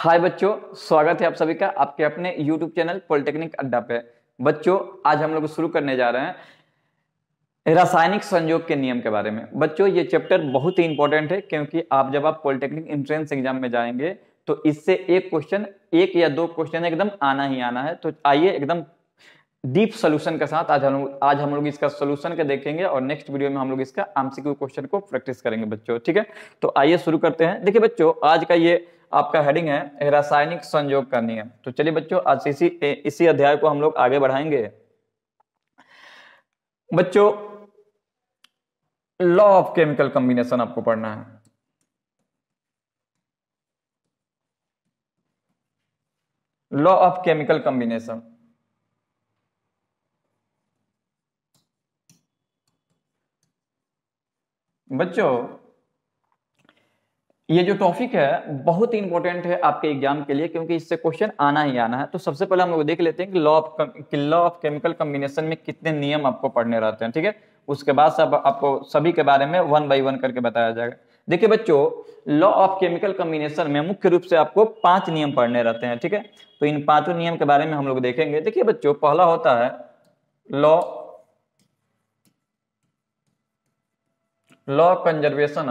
हाय बच्चों, स्वागत है आप सभी का आपके अपने YouTube चैनल पॉलिटेक्निक अड्डा पे। बच्चों, आज हम लोग शुरू करने जा रहे हैं रासायनिक संयोग के नियम के बारे में। बच्चों, ये चैप्टर बहुत ही इंपॉर्टेंट है क्योंकि जब आप पॉलिटेक्निक एंट्रेंस एग्जाम में जाएंगे तो इससे एक या दो क्वेश्चन एकदम आना ही आना है। तो आइए एकदम डीप सोल्यूशन के साथ आज हम लोग इसका सोल्यूशन के देखेंगे और नेक्स्ट वीडियो में हम लोग इसका एमसीक्यू क्वेश्चन को प्रैक्टिस करेंगे बच्चों। ठीक है, तो आइए शुरू करते हैं। देखिए बच्चों, आज का ये आपका हेडिंग है रासायनिक संयोग का नियम। तो चलिए बच्चों, आज इसी अध्याय को हम लोग आगे बढ़ाएंगे। बच्चों, लॉ ऑफ केमिकल कॉम्बिनेशन आपको पढ़ना है। Law of chemical combination. बच्चों, ये जो टॉपिक है बहुत ही इंपॉर्टेंट है आपके एग्जाम के लिए क्योंकि इससे क्वेश्चन आना ही आना है। तो सबसे पहले हम लोग देख लेते हैं कि लॉ ऑफ केमिकल कॉम्बिनेशन में कितने नियम आपको पढ़ने रहते हैं। ठीक है, उसके बाद सब आपको सभी के बारे में वन बाय वन करके बताया जाएगा। देखिए बच्चों, लॉ ऑफ केमिकल कॉम्बिनेशन में मुख्य रूप से आपको 5 नियम पढ़ने रहते हैं। ठीक है, तो इन 5 नियम के बारे में हम लोग देखेंगे। देखिए बच्चों, पहला होता है लॉ कंजर्वेशन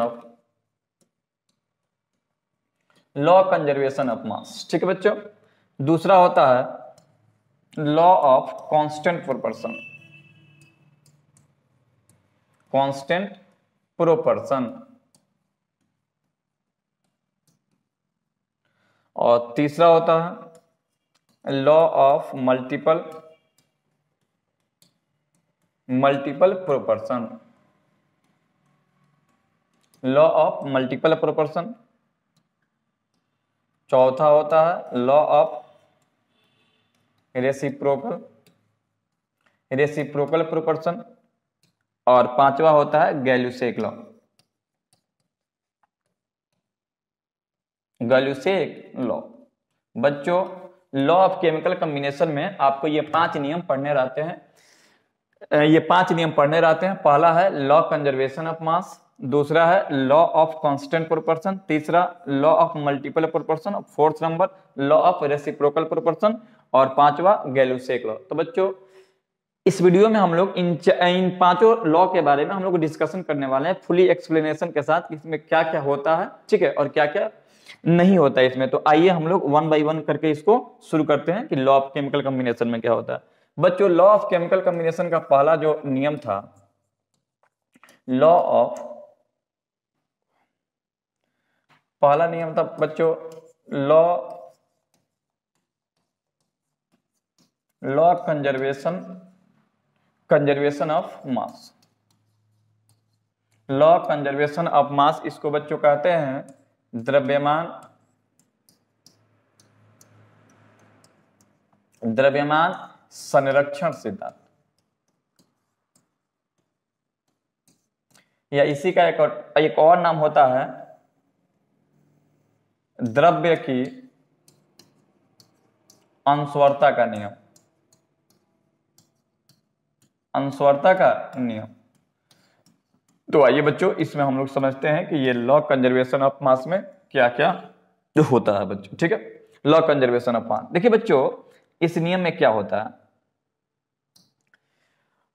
ऑफ मास। ठीक है बच्चों, दूसरा होता है लॉ ऑफ कांस्टेंट प्रोपर्शन। और तीसरा होता है law of multiple proportion. Law of multiple proportion. चौथा होता है लॉ ऑफ रेसिप्रोकल प्रोपर्शन। और पांचवा होता है गैल्यूसेक लॉ। बच्चों, लॉ ऑफ केमिकल कॉम्बिनेशन में आपको ये 5 नियम पढ़ने रहते हैं। पहला है लॉ कंजर्वेशन ऑफ मास, दूसरा है लॉ ऑफ कांस्टेंट प्रोपोर्शन, तीसरा law of multiple proportion, fourth number law of reciprocal proportion और पांचवा गैल्यूसेक लॉ। तो बच्चों, इस वीडियो में हम लोग इन 5 लॉ के बारे में हम लोग डिस्कशन करने वाले हैं फुली एक्सप्लेनेशन के साथ, इसमें क्या क्या होता है, ठीक है, और क्या क्या नहीं होता है इसमें। तो आइए हम लोग वन बाय वन करके इसको शुरू करते हैं कि लॉ ऑफ केमिकल कॉम्बिनेशन में क्या होता है। बच्चों, लॉ ऑफ केमिकल कॉम्बिनेशन का पहला जो नियम था, पहला नियम था बच्चों law conservation of mass. Law conservation of mass, इसको बच्चों कहते हैं द्रव्यमान संरक्षण सिद्धांत, या इसी का एक और नाम होता है द्रव्य की अंशवरता का नियम। तो आइए बच्चों, इसमें हम लोग समझते हैं कि ये लॉ कंजर्वेशन ऑफ मास में क्या क्या जो होता है बच्चों। ठीक है, लॉ कंजर्वेशन ऑफ मास। देखिए बच्चों, इस नियम में क्या होता है।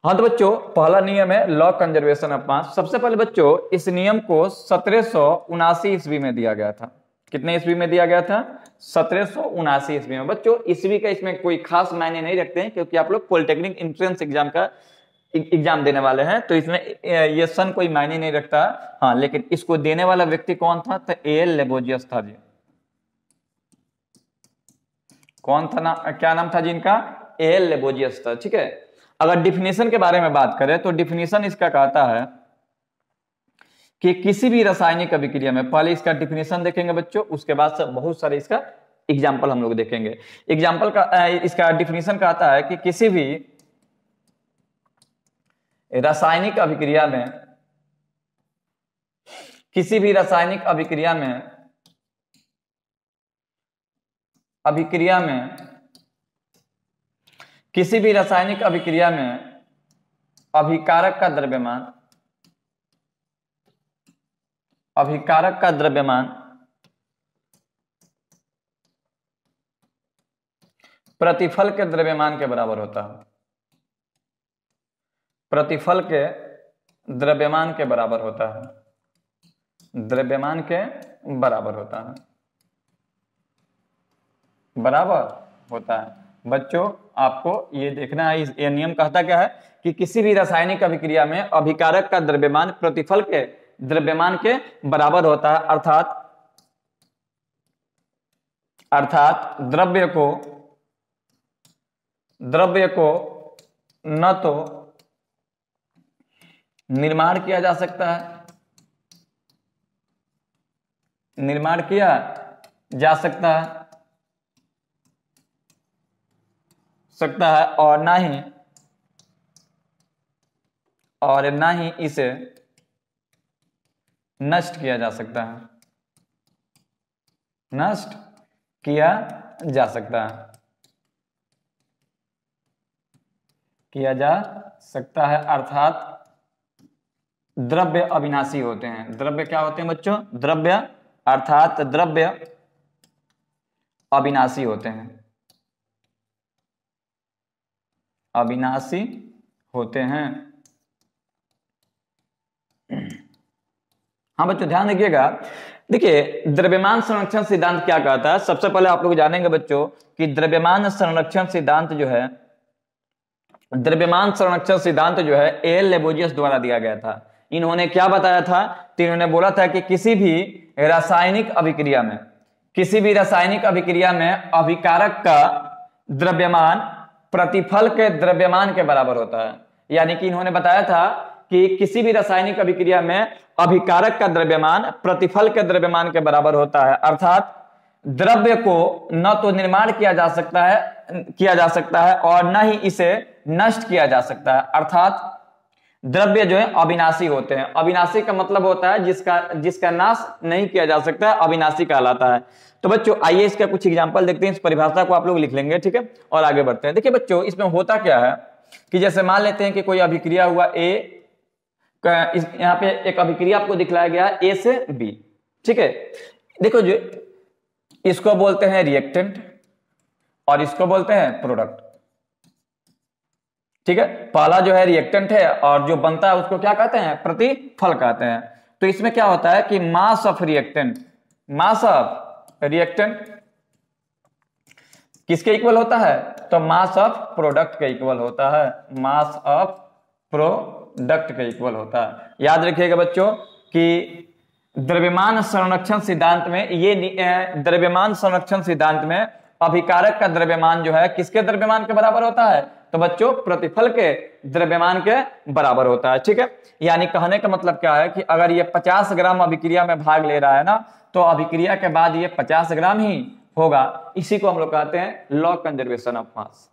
हाँ तो बच्चों, पहला नियम है लॉ कंजर्वेशन ऑफ मास। सबसे पहले बच्चों, इस नियम को 1779 ईस्वी में दिया गया था। कितने ईस्वी में दिया गया था? 1779 ईस्वी में। बच्चों, ईस्वी का इसमें कोई खास मायने नहीं रखते हैं क्योंकि आप लोग पॉलिटेक्निक एंट्रेंस एग्जाम देने वाले हैं, तो इसमें ये सन कोई मायने नहीं रखता। हाँ, लेकिन इसको देने वाला व्यक्ति कौन था? तो एल लेबोजियस था जी। कौन था ना, क्या नाम था जी इनका? एल लेबोजियस था। ठीक है, अगर डिफिनेशन के बारे में बात करें तो डिफिनेशन इसका कहता है कि किसी भी रासायनिक अभिक्रिया में, पहले इसका डिफिनेशन देखेंगे बच्चों, उसके बाद से बहुत सारे इसका एग्जाम्पल हम लोग देखेंगे। एग्जाम्पल का इसका डिफिनेशन कहता है कि किसी भी रासायनिक अभिक्रिया में अभिकारक का द्रव्यमान प्रतिफल के द्रव्यमान के बराबर होता है, प्रतिफल के द्रव्यमान के बराबर होता है, द्रव्यमान के बराबर होता है, बराबर होता है। बच्चों आपको ये देखना है, ये नियम कहता क्या है कि किसी भी रासायनिक अभिक्रिया में अभिकारक का द्रव्यमान प्रतिफल के द्रव्यमान के बराबर होता है, अर्थात द्रव्य को न तो निर्माण किया जा सकता है, निर्माण किया जा सकता है और ना ही इसे नष्ट किया जा सकता है, नष्ट किया जा सकता है, अर्थात द्रव्य अविनाशी होते हैं। द्रव्य क्या होते हैं बच्चों? द्रव्य अर्थात द्रव्य अविनाशी होते हैं, अविनाशी होते हैं। हाँ बच्चों ध्यान रखिएगा, देखिए द्रव्यमान संरक्षण सिद्धांत क्या कहता है। सबसे पहले आप लोग जानेंगे बच्चों कि द्रव्यमान संरक्षण सिद्धांत जो है, द्रव्यमान संरक्षण सिद्धांत जो है एल लेबोजियस द्वारा दिया गया था। इन्होंने क्या बताया था? तो इन्होंने बोला था कि किसी भी रासायनिक अभिक्रिया में अभिकारक का द्रव्यमान प्रतिफल के द्रव्यमान के बराबर होता है। यानी कि इन्होंने बताया था कि किसी भी रासायनिक अभिक्रिया में अभिकारक का द्रव्यमान प्रतिफल के द्रव्यमान के बराबर होता है, अर्थात द्रव्य को न तो निर्माण किया जा सकता है और न ही इसे नष्ट किया जा सकता है, अर्थात द्रव्य जो है अविनाशी होते हैं। अविनाशी का मतलब होता है जिसका नाश नहीं किया जा सकता है, अविनाशी कहलाता है। तो बच्चों आइए इसका कुछ एग्जांपल देखते हैं, इस परिभाषा को आप लोग लिख लेंगे, ठीक है, और आगे बढ़ते हैं। देखिए बच्चों इसमें होता क्या है कि जैसे मान लेते हैं कि कोई अभिक्रिया हुआ ए, यहाँ पे एक अभिक्रिया आपको दिखलाया गया है ए से बी, ठीक है। देखो जो इसको बोलते हैं रिएक्टेंट और इसको बोलते हैं प्रोडक्ट, ठीक है। पहला जो है रिएक्टेंट है और जो बनता है उसको क्या कहते हैं? प्रतिफल कहते हैं। तो इसमें क्या होता है कि मास ऑफ रिएक्टेंट किसके इक्वल होता है? तो मास ऑफ प्रोडक्ट के इक्वल होता है, मास ऑफ प्रोडक्ट के इक्वल होता है। याद रखिएगा बच्चों कि द्रव्यमान संरक्षण सिद्धांत में अभिकारक का द्रव्यमान जो है किसके द्रव्यमान के बराबर होता है? तो बच्चों प्रतिफल के द्रव्यमान के बराबर होता है, ठीक है। यानी कहने का मतलब क्या है कि अगर ये 50 ग्राम अभिक्रिया में भाग ले रहा है ना, तो अभिक्रिया के बाद ये 50 ग्राम ही होगा। इसी को हम लोग कहते हैं लॉ कंजर्वेशन ऑफ मास,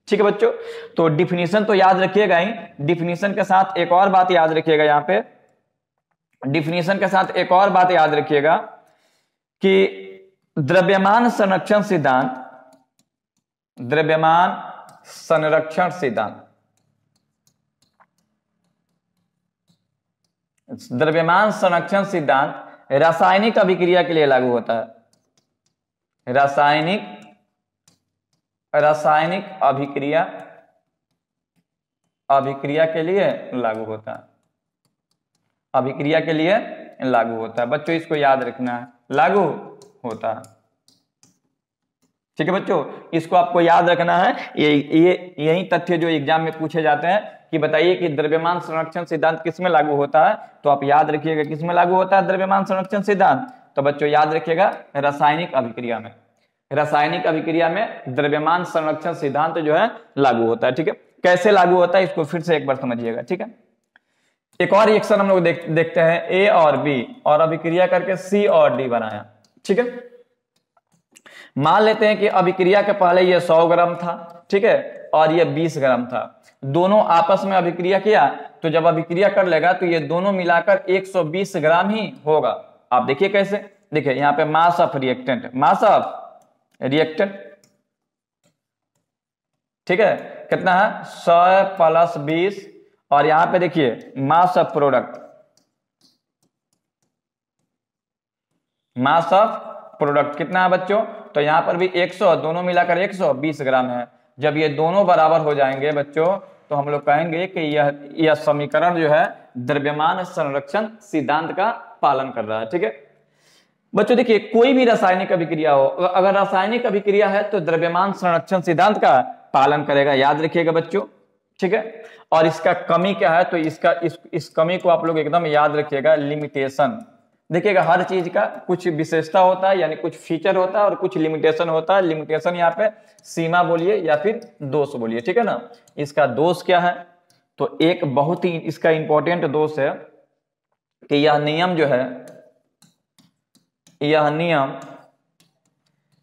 ठीक है बच्चों। तो डिफिनीशन तो याद रखिएगा ही, डिफिनीशन के साथ एक और बात याद रखिएगा, यहाँ पे डिफिनीशन के साथ एक और बात याद रखिएगा कि द्रव्यमान संरक्षण सिद्धांत रासायनिक अभिक्रिया के लिए लागू होता है, रासायनिक अभिक्रिया के लिए लागू होता है, अभिक्रिया के लिए लागू होता है। बच्चों इसको याद रखना है, लागू होता है, ठीक है बच्चों, इसको आपको याद रखना है। यही तथ्य जो एग्जाम में पूछे जाते हैं कि बताइए कि द्रव्यमान संरक्षण सिद्धांत किसमें लागू होता है, तो आप याद रखिएगा किसमें लागू होता है द्रव्यमान संरक्षण सिद्धांत। तो बच्चों याद रखिएगा रासायनिक अभिक्रिया में द्रव्यमान संरक्षण सिद्धांत जो है लागू होता है, ठीक है। कैसे लागू होता है इसको फिर से एक बार समझिएगा, ठीक है। एक और रिएक्शन हम लोग देखते हैं, ए और बी और अभिक्रिया करके सी और डी बनाया, ठीक है। मान लेते हैं कि अभिक्रिया के पहले ये 100 ग्राम था, ठीक है, और ये 20 ग्राम था। दोनों आपस में अभिक्रिया किया, तो जब अभिक्रिया कर लेगा तो ये दोनों मिलाकर 120 ग्राम ही होगा। आप देखिए कैसे, देखिए यहाँ पे मास ऑफ रिएक्टेंट, ठीक है, कितना है 100 प्लस 20, और यहां पे देखिए मास ऑफ प्रोडक्ट कितना है बच्चों तो यहाँ पर भी 100, दोनों मिलाकर 120 ग्राम है। जब ये दोनों बराबर हो जाएंगे बच्चों तो हम लोग कहेंगे कि यह समीकरण जो है द्रव्यमान संरक्षण सिद्धांत का पालन कर रहा है। ठीक है बच्चों, देखिए कोई भी रासायनिक अभिक्रिया हो, अगर रासायनिक अभिक्रिया है तो द्रव्यमान संरक्षण सिद्धांत का पालन करेगा, याद रखिएगा बच्चों। ठीक है, और इसका कमी क्या है, तो इस कमी को आप लोग एकदम याद रखिएगा, लिमिटेशन। देखिएगा हर चीज का कुछ विशेषता होता है, यानी कुछ फीचर होता है और कुछ लिमिटेशन होता है। लिमिटेशन यहाँ पे सीमा बोलिए या फिर दोष बोलिए, ठीक है ना। इसका दोष क्या है, तो एक बहुत ही इसका इंपॉर्टेंट दोष है कि यह नियम जो है, यह नियम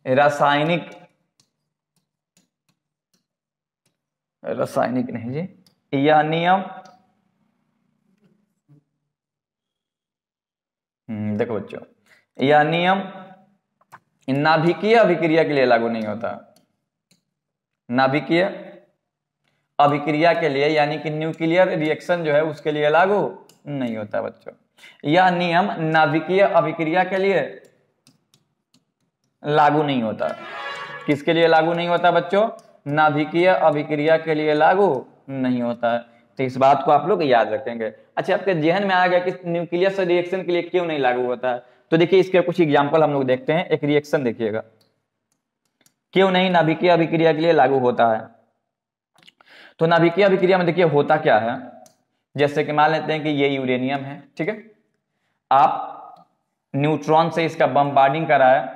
रासायनिक नहीं जी, यह नियम देखो बच्चों, यह नियम नाभिकीय अभिक्रिया के लिए लागू नहीं होता। नाभिकीय अभिक्रिया के लिए यानी कि न्यूक्लियर रिएक्शन जो है उसके लिए लागू नहीं होता बच्चों। यह नियम नाभिकीय अभिक्रिया के लिए लागू नहीं होता। किसके लिए लागू नहीं होता बच्चों, नाभिकीय अभिक्रिया के लिए लागू नहीं होता है। तो इस बात को आप लोग याद रखेंगे। अच्छा, आपके जहन में आ गया कि न्यूक्लियस रिएक्शन के लिए क्यों नहीं लागू होता है, तो देखिए इसके कुछ एग्जांपल हम लोग देखते हैं। एक रिएक्शन देखिएगा, क्यों नहीं नाभिकीय अभिक्रिया के लिए लागू होता है। तो नाभिकीय अभिक्रिया में देखिए होता क्या है, जैसे कि मान लेते हैं कि ये यूरेनियम है, ठीक है, आप न्यूट्रॉन से इसका बम्बार्डिंग कराए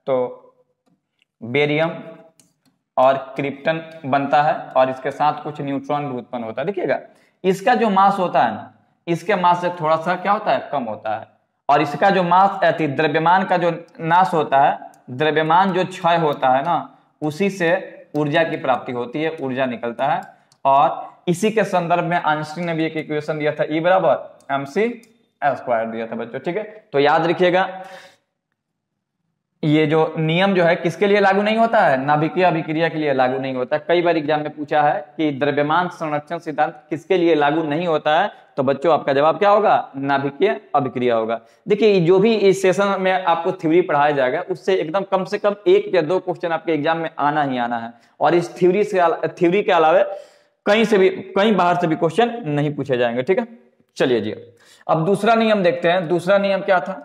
तो बेरियम और क्रिप्टन बनता है और इसके साथ कुछ न्यूट्रॉन भी उत्पन्न होता है। देखिएगा इसका जो मास होता है ना, इसके मास से थोड़ा सा क्या होता है, कम होता है। और इसका जो मास द्रव्यमान का जो नाश होता है, द्रव्यमान जो क्षय होता है ना, उसी से ऊर्जा की प्राप्ति होती है, ऊर्जा निकलता है। और इसी के संदर्भ में आइंस्टीन ने भी एक इक्वेशन दिया था, E = mc² दिया था बच्चों। ठीक है, तो याद रखिएगा ये जो नियम जो है किसके लिए लागू नहीं होता है, नाभिकीय अभिक्रिया के लिए लागू नहीं होता। कई बार एग्जाम में पूछा है कि द्रव्यमान संरक्षण सिद्धांत किसके लिए लागू नहीं होता है, तो बच्चों आपका जवाब क्या होगा, नाभिकीय अभिक्रिया होगा। देखिए जो भी इस सेशन में आपको थ्योरी पढ़ाया जाएगा उससे एकदम कम से कम 1 या 2 क्वेश्चन आपके एग्जाम में आना ही आना है। और इस थ्योरी के अलावा कहीं बाहर से भी क्वेश्चन नहीं पूछे जाएंगे। ठीक है, चलिए जी अब दूसरा नियम देखते हैं। दूसरा नियम क्या था,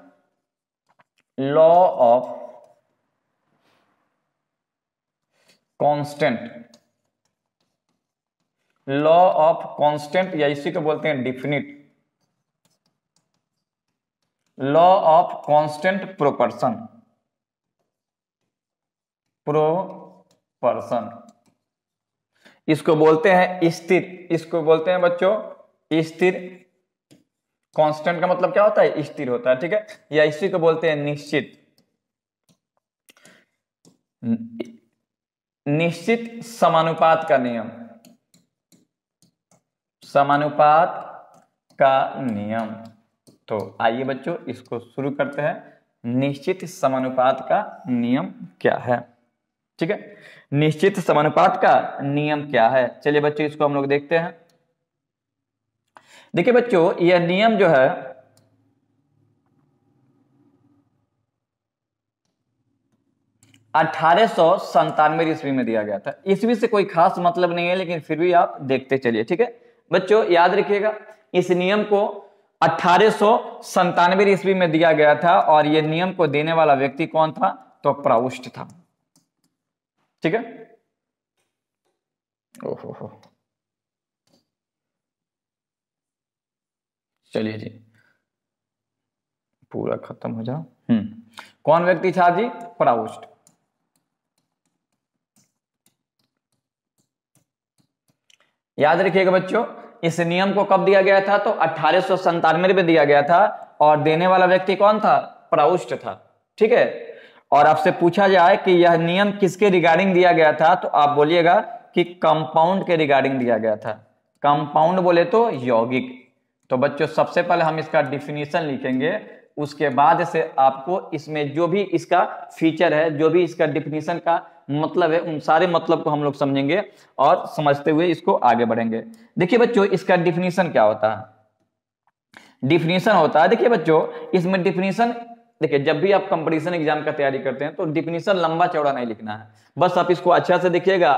law of constant. Law of constant या इसी को बोलते हैं डिफिनिट लॉ ऑफ कांस्टेंट प्रोपर्शन। इसको बोलते हैं स्थिर, इसको बोलते हैं बच्चों स्थिर। कांस्टेंट का मतलब क्या होता है, स्थिर होता है। ठीक है, या इसी को बोलते हैं निश्चित। निश्चित समानुपात का नियम, समानुपात का नियम। तो आइए बच्चों इसको शुरू करते हैं। निश्चित समानुपात का नियम क्या है, ठीक है, निश्चित समानुपात का नियम क्या है। चलिए बच्चों इसको हम लोग देखते हैं। देखिए बच्चों यह नियम जो है 1897 ईस्वी में दिया गया था। ईस्वी से कोई खास मतलब नहीं है, लेकिन फिर भी आप देखते चलिए। ठीक है बच्चों, याद रखिएगा इस नियम को 1897 ईस्वी में दिया गया था और यह नियम को देने वाला व्यक्ति कौन था, तो प्राउस्ट था। ठीक है, ओहो चलिए जी पूरा खत्म हो जाओ। कौन व्यक्ति था जी, प्राउस्ट। याद रखिएगा बच्चों इस नियम को कब दिया गया था, तो 1897 में दिया गया था और देने वाला व्यक्ति कौन था, प्राउस्ट था। ठीक है, और आपसे पूछा जाए कि यह नियम किसके रिगार्डिंग दिया गया था, तो आप बोलिएगा कि कंपाउंड के रिगार्डिंग दिया गया था। कंपाउंड बोले तो यौगिक। तो बच्चों सबसे पहले हम इसका डिफिनीशन लिखेंगे, उसके बाद से आपको इसमें जो भी इसका फीचर है, जो भी इसका डिफिनीशन का मतलब है, उन सारे मतलब को हम लोग समझेंगे और समझते हुए इसको आगे बढ़ेंगे। देखिए बच्चों इसका डिफिनीशन क्या होता है। डिफिनीशन होता है, देखिए बच्चों इसमें डिफिनीशन देखिए जब भी आप कंपटीशन एग्जाम का तैयारी करते हैं तो डिफिनीशन लंबा चौड़ा नहीं लिखना है, बस आप इसको अच्छा से देखिएगा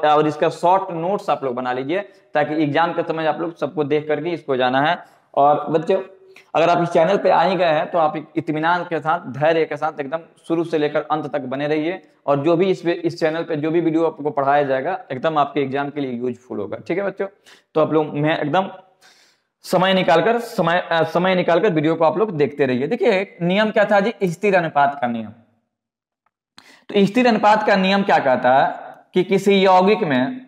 और इसका शॉर्ट नोट्स आप लोग बना लीजिए ताकि एग्जाम के समय आप लोग सबको देख करके इसको जाना है। और बच्चों अगर आप इस चैनल पे आ ही गए हैं तो आप इत्मीनान के साथ, धैर्य के साथ एकदम शुरू से लेकर अंत तक बने रहिए, और जो भी इस चैनल पे जो भी वीडियो आपको पढ़ाया जाएगा एकदम आपके एग्जाम के लिए यूजफुल होगा। ठीक है बच्चों, तो आप लोग मैं एकदम समय निकालकर वीडियो को आप लोग देखते रहिए। देखिए नियम क्या था जी, स्थिर अनुपात का नियम। तो स्थिर अनुपात का नियम क्या कहता है कि किसी भी यौगिक में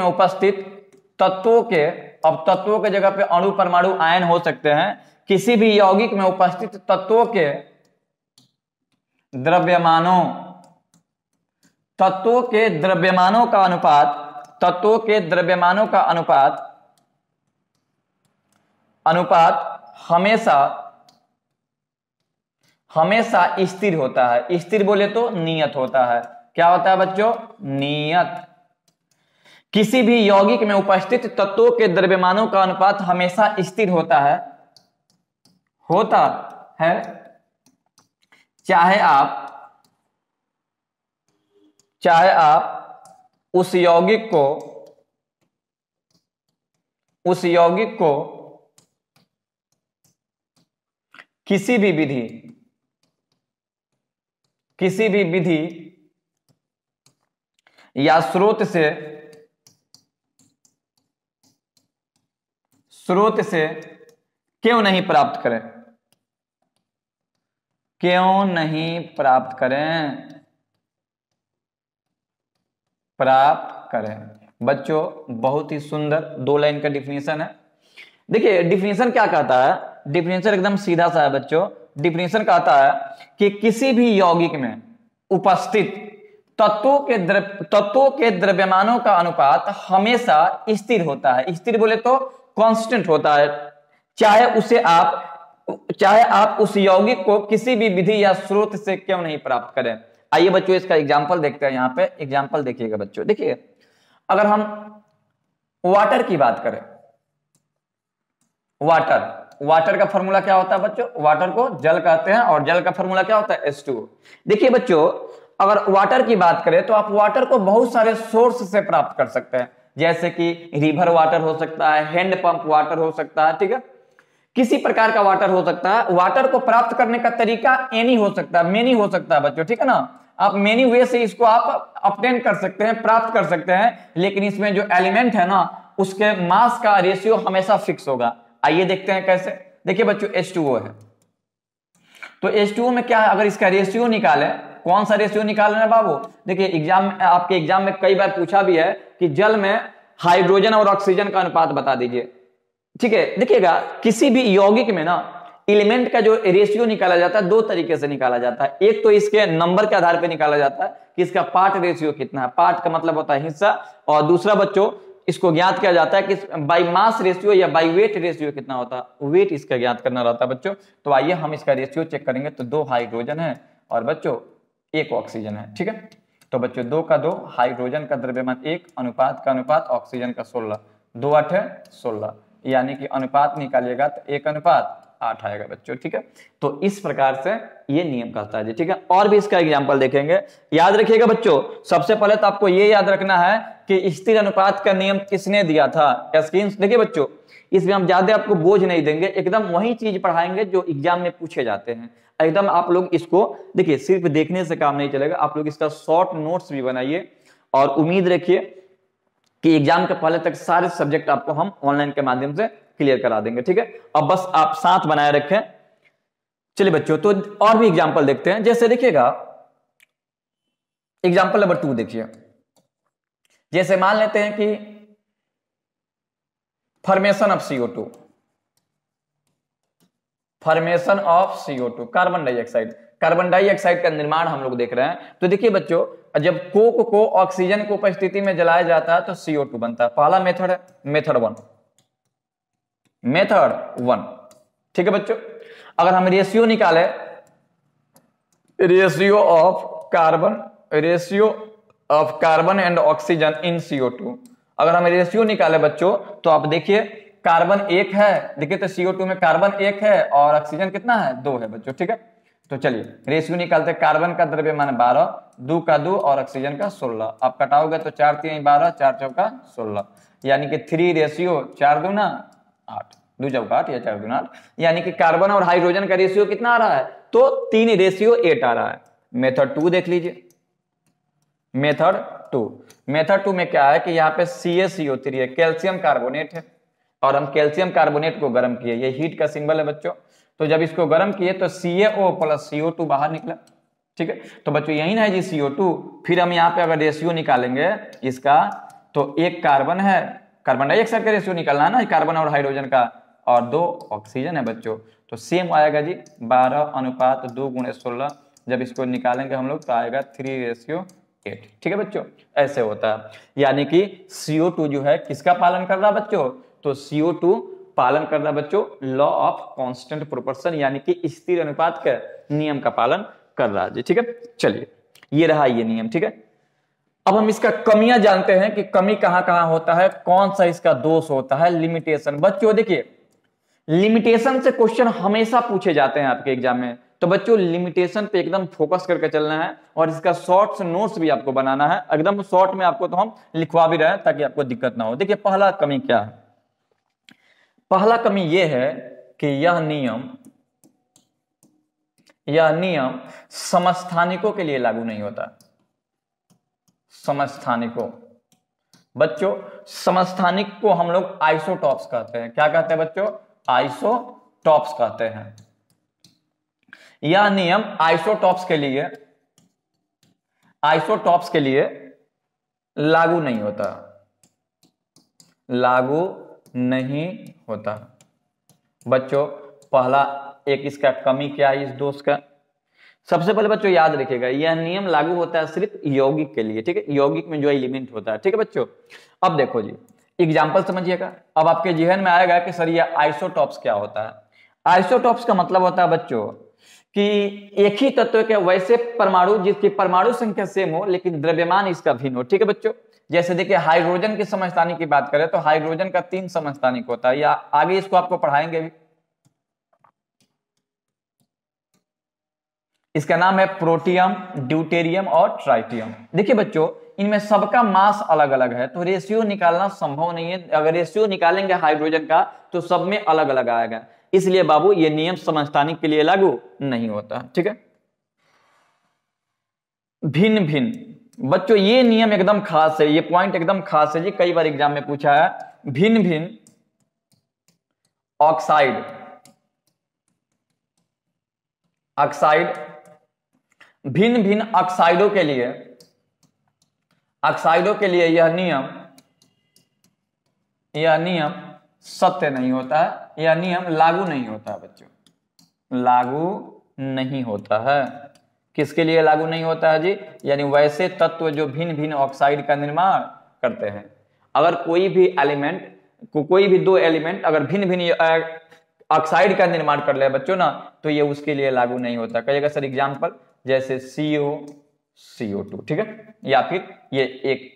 उपस्थित तत्वों के, अब तत्वों के जगह पे अणु परमाणु आयन हो सकते हैं, किसी भी यौगिक में उपस्थित तत्वों के द्रव्यमानों का अनुपात हमेशा स्थिर होता है। स्थिर बोले तो नियत होता है। क्या होता है बच्चों? नियत। किसी भी यौगिक में उपस्थित तत्वों के द्रव्यमानों का अनुपात हमेशा स्थिर होता है चाहे आप उस यौगिक को किसी भी विधि या स्रोत से क्यों नहीं प्राप्त करें। बच्चों बहुत ही सुंदर 2 लाइन का डिफिनीशन है। देखिए डिफिनीशन क्या कहता है, डिफिनीशन एकदम सीधा सा है बच्चों। डिफिनीशन कहता है कि किसी भी यौगिक में उपस्थित तत्वों के द्रव्यमानों का अनुपात हमेशा स्थिर होता है। स्थिर बोले तो कांस्टेंट होता है, चाहे आप उस यौगिक को किसी भी विधि या स्रोत से क्यों नहीं प्राप्त करें। आइए बच्चों इसका एग्जांपल देखते हैं। यहाँ पे एग्जांपल देखिएगा बच्चों। देखिए अगर हम वाटर की बात करें, वाटर का फॉर्मूला क्या होता है बच्चों? वाटर को जल कहते हैं और जल का फॉर्मूला क्या होता है? H2O। देखिए बच्चों अगर वाटर की बात करें तो आप वाटर को बहुत सारे सोर्स से प्राप्त कर सकते हैं, जैसे कि रिवर वाटर हो सकता है, हैंड पंप वाटर हो सकता है, ठीक है, किसी प्रकार का वाटर हो सकता है। वाटर को प्राप्त करने का तरीका मेनी हो सकता है बच्चों, ठीक है ना। आप मेनी वे से इसको आप ऑब्टेन कर सकते हैं, प्राप्त कर सकते हैं, लेकिन इसमें जो एलिमेंट है ना उसके मास का रेशियो हमेशा फिक्स होगा। आइए देखते हैं कैसे। देखिए बच्चों H2O है, तो H2O में क्या है, अगर इसका रेशियो निकाले, कौन सा रेशियो निकालना है बाबू? देखिए आपके एग्जाम में कई बार पूछा भी है कि जल में हाइड्रोजन और ऑक्सीजन का अनुपात बता दीजिए, ठीक है। देखिएगा किसी भी यौगिक में ना एलिमेंट का जो रेशियो निकाला जाता है 2 तरीके से निकाला जाता है। एक तो इसके नंबर के आधार पर निकाला जाता है कि इसका पार्ट रेशियो कितना है, पार्ट का मतलब होता है हिस्सा, और दूसरा बच्चों इसको ज्ञात किया जाता है कि बाई मास रेशियो या बाई वेट रेशियो कितना होता है, वेट इसका ज्ञात करना रहता है बच्चों। तो आइए हम इसका रेशियो चेक करेंगे। तो 2 हाइड्रोजन है और बच्चों 1 ऑक्सीजन है, ठीक है। तो बच्चों 2 का 2, हाइड्रोजन का द्रव्यमान 1, अनुपात का अनुपात, ऑक्सीजन का 16, 2 8 है 16, यानी कि अनुपात निकालिएगा तो 1:8 आएगा बच्चों, ठीक है। तो इस प्रकार से ये नियम कहता है जी, ठीक है। और भी इसका एग्जांपल देखेंगे। याद रखिएगा बच्चों, सबसे पहले तो आपको ये याद रखना है कि स्थिर अनुपात का नियम किसने दिया था। देखिए बच्चों इसमें हम ज्यादा आपको बोझ नहीं देंगे, एकदम वही चीज पढ़ाएंगे जो एग्जाम में पूछे जाते हैं। एकदम आप लोग इसको देखिए, सिर्फ देखने से काम नहीं चलेगा, आप लोग इसका शॉर्ट नोट्स भी बनाइए, और उम्मीद रखिए कि एग्जाम के पहले तक सारे सब्जेक्ट आपको हम ऑनलाइन के माध्यम से क्लियर करा देंगे, ठीक है। अब बस आप साथ बनाए रखें। चलिए बच्चों तो और भी एग्जांपल देखते हैं। जैसे देखिएगा एग्जांपल नंबर 2 देखिए। जैसे मान लेते हैं कि formation of CO2, carbon dioxide का निर्माण हम लोग देख रहे हैं। तो देखिए बच्चों जब कोक को ऑक्सीजन की उपस्थिति में जलाया जाता है तो CO2 बनता है। पहला मेथड है मेथड 1, ठीक है बच्चों। अगर हम रेशियो निकाले, ratio of carbon and oxygen in CO2, अगर हम रेशियो निकाले बच्चों तो आप देखिए कार्बन 1 है, देखिए तो CO2 में कार्बन 1 है और ऑक्सीजन कितना है 2 है बच्चों, ठीक है। तो चलिए रेशियो निकालते, कार्बन का द्रव्यमान 12, 2 का 2 और ऑक्सीजन का 16, आप कटाओगे तो 4 3 12, 4 चौका 16, यानी कि 3 रेशियो 4 दूना 8, 2 चौका 8 या 4 दूना 8, यानी कि कार्बन और हाइड्रोजन का रेशियो कितना आ रहा है, तो 3 रेशियो 8 आ रहा है। मेथड 2 देख लीजिए, मेथड 2 में क्या है कि यहाँ पे CaCO3 है, कैल्शियम कार्बोनेट है, और हम कैल्शियम कार्बोनेट को गर्म किए, ये हीट का सिंबल है बच्चों, तो जब इसको गर्म किए तो CaO प्लस CO2 बाहर निकला, ठीक है। तो बच्चों यही ना है जी CO2, फिर हम यहाँ पे अगर रेशियो निकालेंगे इसका तो एक कार्बन है, कार्बन डाइऑक्साइड का रेशियो निकालना है ना, कार्बन और हाइड्रोजन का, और 2 ऑक्सीजन है बच्चों, तो सेम आएगा जी 12:2 × 16, जब इसको निकालेंगे हम लोग तो आएगा 3:8, ठीक है बच्चों, ऐसे होता है। यानी कि CO2 जो है किसका पालन कर रहा है बच्चों, तो CO2 पालन कर रहा है बच्चों लॉ ऑफ कांस्टेंट प्रोपोर्शन, यानी कि स्थिर अनुपात के नियम का पालन कर रहा है जी, ठीक है। चलिए ये रहा ये नियम, ठीक है। अब हम इसका कमियां जानते हैं कि कमी कहां कहां होता है, कौन सा इसका दोष होता है, लिमिटेशन। बच्चों देखिए लिमिटेशन से क्वेश्चन हमेशा पूछे जाते हैं आपके एग्जाम में, तो बच्चों लिमिटेशन पे एकदम फोकस करके चलना है, और इसका शॉर्ट्स नोट्स भी आपको बनाना है, एकदम शॉर्ट में आपको तो हम लिखवा भी रहे हैं ताकि आपको दिक्कत ना हो। देखिए पहला कमी क्या है, पहला कमी यह है कि यह नियम समस्थानिकों के लिए लागू नहीं होता। समस्थानिकों बच्चों, समस्थानिक को हम लोग आइसोटॉप्स कहते हैं, क्या कहते हैं बच्चों, आइसोटॉप्स कहते हैं। यह नियम आइसोटॉप्स के लिए लागू नहीं होता बच्चों। पहला एक इसका कमी क्या है इस दोष का, सबसे पहले बच्चों याद रखिएगा यह नियम लागू होता है सिर्फ यौगिक के लिए, ठीक है, यौगिक में जो एलिमेंट होता है, ठीक है बच्चों। अब देखो जी एग्जांपल समझिएगा, अब आपके जहन में आएगा कि सर ये आइसोटॉप्स क्या होता है। आइसोटॉप्स का मतलब होता है बच्चों कि एक ही तत्व के वैसे परमाणु जिसकी परमाणु संख्या सेम हो लेकिन द्रव्यमान इसका भिन्न हो, ठीक है बच्चों। जैसे देखिए हाइड्रोजन की समस्थानिक की बात करें तो हाइड्रोजन का 3 समस्थानिक होता है, या आगे इसको आपको पढ़ाएंगे भी, इसका नाम है प्रोटियम, ड्यूटेरियम और ट्राइटियम। देखिए बच्चों इनमें सबका मास अलग अलग है, तो रेशियो निकालना संभव नहीं है, अगर रेशियो निकालेंगे हाइड्रोजन का तो सब में अलग अलग आएगा, इसलिए बाबू ये नियम समस्थानिक के लिए लागू नहीं होता, ठीक है। भिन्न भिन्न बच्चों ये नियम एकदम खास है, ये पॉइंट एकदम खास है जी, कई बार एग्जाम में पूछा है। भिन्न भिन्न ऑक्साइड भिन्न भिन्न ऑक्साइडों के लिए यह नियम सत्य नहीं होता है, यह नियम लागू नहीं होता है बच्चों, लागू नहीं होता है। किसके लिए लागू नहीं होता है जी, यानी वैसे तत्व जो भिन्न भिन्न ऑक्साइड का निर्माण करते हैं। अगर कोई भी दो एलिमेंट अगर भिन्न भिन्न ऑक्साइड का निर्माण कर ले बच्चों ना, तो ये उसके लिए लागू नहीं होता। कहिएगा सर एग्जांपल, जैसे CO2, ठीक है, या फिर ये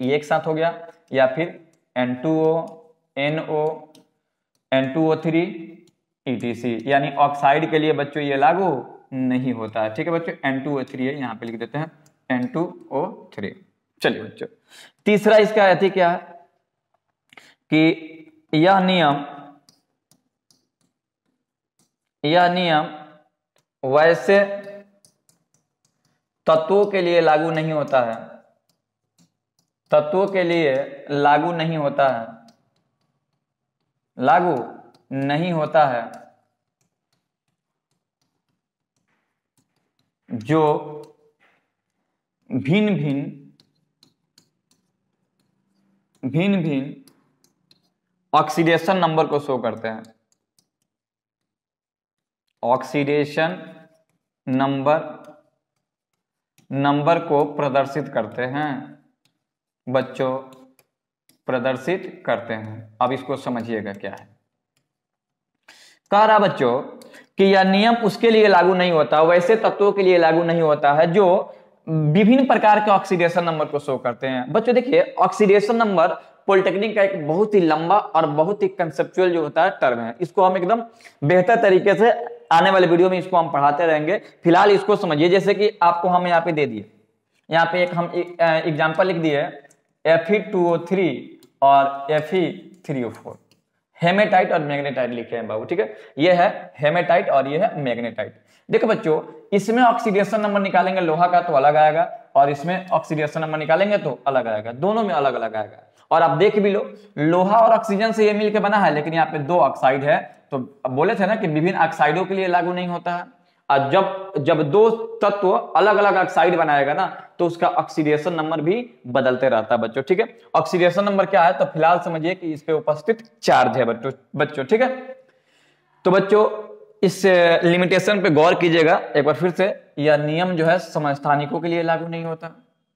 एक साथ हो गया, या फिर N2O, NO, N2O3 ETC, यानी ऑक्साइड के लिए बच्चों ये लागू नहीं होता है, ठीक है बच्चों। N2O3 है, यहाँ पे लिख देते हैं N2O3। चलिए बच्चों तीसरा इसका अति क्या है कि यह नियम वैसे तत्वों के लिए लागू नहीं होता है, तत्वों के लिए लागू नहीं होता है जो भिन्न भिन्न ऑक्सीडेशन नंबर को शो करते हैं, ऑक्सीडेशन नंबर को प्रदर्शित करते हैं बच्चों, प्रदर्शित करते हैं। अब इसको समझिएगा क्या है। कह रहा बच्चों कि यह नियम उसके लिए लागू नहीं होता, वैसे तत्वों के लिए लागू नहीं होता है जो विभिन्न प्रकार के ऑक्सीडेशन नंबर को शो करते हैं। बच्चों देखिए, ऑक्सीडेशन नंबर पॉलिटेक्निक का एक बहुत ही लंबा और बहुत ही कंसेप्चुअल जो होता है टर्म है। इसको हम एकदम बेहतर तरीके से आने वाले वीडियो में इसको हम पढ़ाते रहेंगे। फिलहाल इसको समझिए, जैसे कि आपको हम यहाँ पे दे दिए, यहाँ पे एक हम एग्जाम्पल लिख दिए Fe2O3 और Fe3O4, हेमेटाइट और मैग्नेटाइट लिखे हैं बाबू, ठीक है। ये है हेमेटाइट और ये है मैग्नेटाइट। देखो बच्चों, इसमें ऑक्सीडेशन नंबर निकालेंगे लोहा का तो अलग आएगा, और इसमें ऑक्सीडेशन नंबर निकालेंगे तो अलग आएगा, दोनों में अलग अलग आएगा। और आप देख भी लो, लोहा और ऑक्सीजन से ये मिलकर बना है, लेकिन यहाँ पे 2 ऑक्साइड है, तो बोले थे ना कि विभिन्न ऑक्साइडों के लिए लागू नहीं होता है। और जब 2 तत्व अलग अलग ऑक्साइड बनाएगा ना, तो उसका ऑक्सीडेशन नंबर भी बदलते रहता है बच्चों, ठीक है। ऑक्सीडेशन नंबर क्या है, तो फिलहाल समझिए कि इस पे उपस्थित चार्ज है बच्चों, ठीक है। तो बच्चों इस लिमिटेशन पे गौर कीजिएगा एक बार फिर से। यह नियम जो है समस्थानिकों के लिए लागू नहीं होता।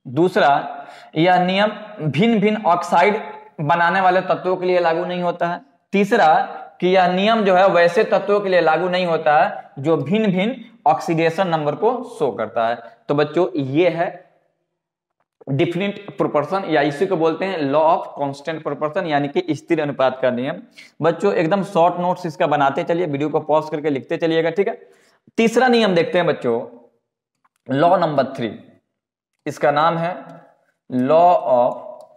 दूसरा, यह नियम भिन्न भिन्न ऑक्साइड बनाने वाले तत्वों के लिए लागू नहीं होता है। तीसरा, कि यह नियम जो है वैसे तत्वों के लिए लागू नहीं होता है जो भिन्न भिन्न ऑक्सीडेशन नंबर को शो करता है। तो बच्चों ये है डिफिनिट प्रोपोर्शन, या इसी को बोलते हैं लॉ ऑफ कांस्टेंट प्रोपोर्शन, यानी कि स्थिर अनुपात का नियम। बच्चों एकदम शॉर्ट नोट्स इसका बनाते चलिए, वीडियो को पॉज करके लिखते चलिएगा, ठीक है। तीसरा नियम देखते हैं बच्चों, लॉ नंबर 3, इसका नाम है लॉ ऑफ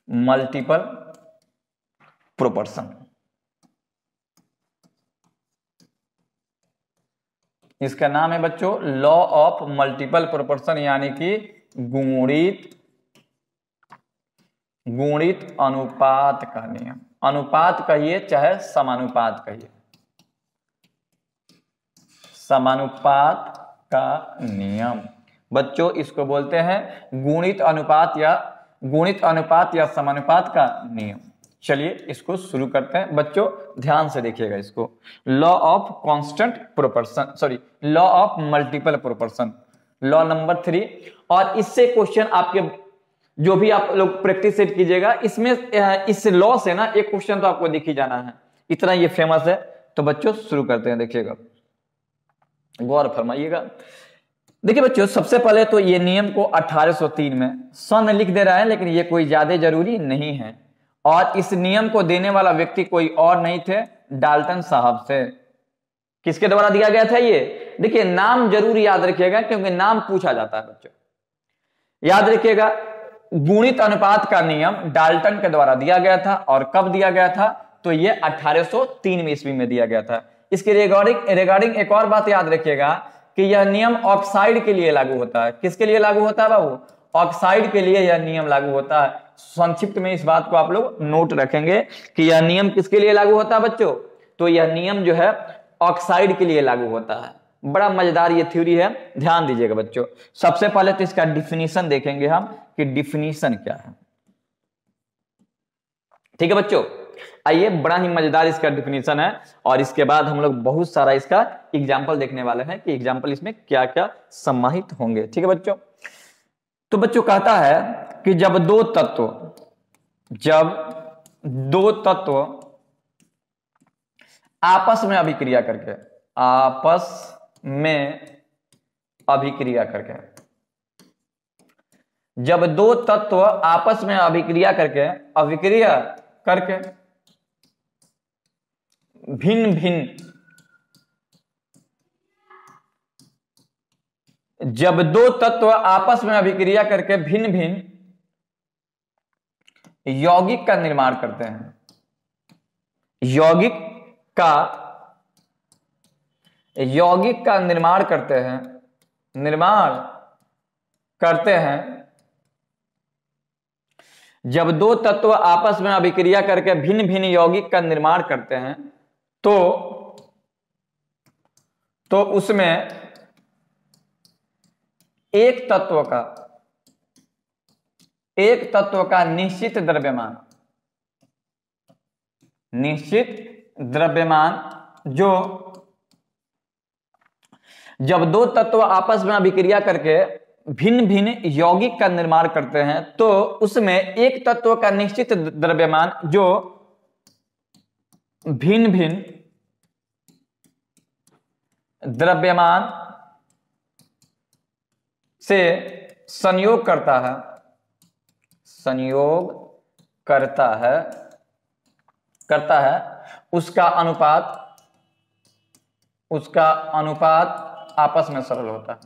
मल्टीपल प्रोपोर्शन। इसका नाम है बच्चों लॉ ऑफ मल्टीपल प्रोपोर्शन, यानी कि गुणित अनुपात का नियम। अनुपात कहिए चाहे समानुपात कहिए, समानुपात का नियम बच्चों इसको बोलते हैं गुणित अनुपात या समानुपात का नियम। चलिए इसको शुरू करते हैं बच्चों, ध्यान से देखिएगा इसको। Law of constant proportion, law of multiple proportion, law number 3। और इससे क्वेश्चन आपके जो भी आप लोग प्रैक्टिस सेट कीजिएगा, इसमें इस लॉ से ना एक क्वेश्चन तो आपको दिख ही जाना है, इतना ये फेमस है। तो बच्चों शुरू करते हैं, देखिएगा, गौर फरमाइएगा। देखिए बच्चों, सबसे पहले तो ये नियम को 1803 में सन लिख दे रहा है, लेकिन ये कोई ज्यादा जरूरी नहीं है। और इस नियम को देने वाला व्यक्ति कोई और नहीं थे, डाल्टन साहब से। किसके द्वारा दिया गया था ये? देखिए नाम जरूर याद रखिएगा, क्योंकि नाम पूछा जाता है बच्चों, याद रखिएगा। गुणित अनुपात का नियम डाल्टन के द्वारा दिया गया था, और कब दिया गया था? तो ये 1803 में ईस्वी में दिया गया था। इसके रिगार्डिंग एक और बात याद रखिएगा कि यह नियम ऑक्साइड के लिए लागू होता है। किसके लिए लागू होता है बाबू? ऑक्साइड के लिए यह नियम लागू होता है। संक्षिप्त में इस बात को आप लोग नोट रखेंगे कि यह नियम किसके लिए लागू होता है बच्चों? तो यह नियम जो है ऑक्साइड के लिए लागू होता है। बड़ा मजेदार ये थ्योरी है, ध्यान दीजिएगा बच्चों। सबसे पहले तो इसका डिफिनीशन देखेंगे हम कि डिफिनीशन क्या है, ठीक है बच्चों। आइए, बड़ा ही मजेदार इसका डिफिनीशन है, और इसके बाद हम लोग बहुत सारा इसका एग्जाम्पल देखने वाले हैं कि एग्जाम्पल इसमें क्या क्या सम्मानित होंगे, ठीक है बच्चों। तो बच्चों कहता है कि जब दो तत्व आपस में अभिक्रिया करके जब दो तत्व आपस में अभिक्रिया करके भिन्न भिन्न यौगिक का निर्माण करते हैं, यौगिक का निर्माण करते हैं। जब दो तत्व आपस में अभिक्रिया करके भिन्न भिन्न यौगिक का निर्माण करते हैं, तो उसमें एक तत्व का निश्चित द्रव्यमान जो जब दो तत्व आपस में अभिक्रिया करके भिन्न भिन्न यौगिक का निर्माण करते हैं, तो उसमें एक तत्व का निश्चित द्रव्यमान जो भिन्न भिन्न द्रव्यमान से संयोग करता है, संयोग करता है उसका अनुपात आपस में सरल होता है,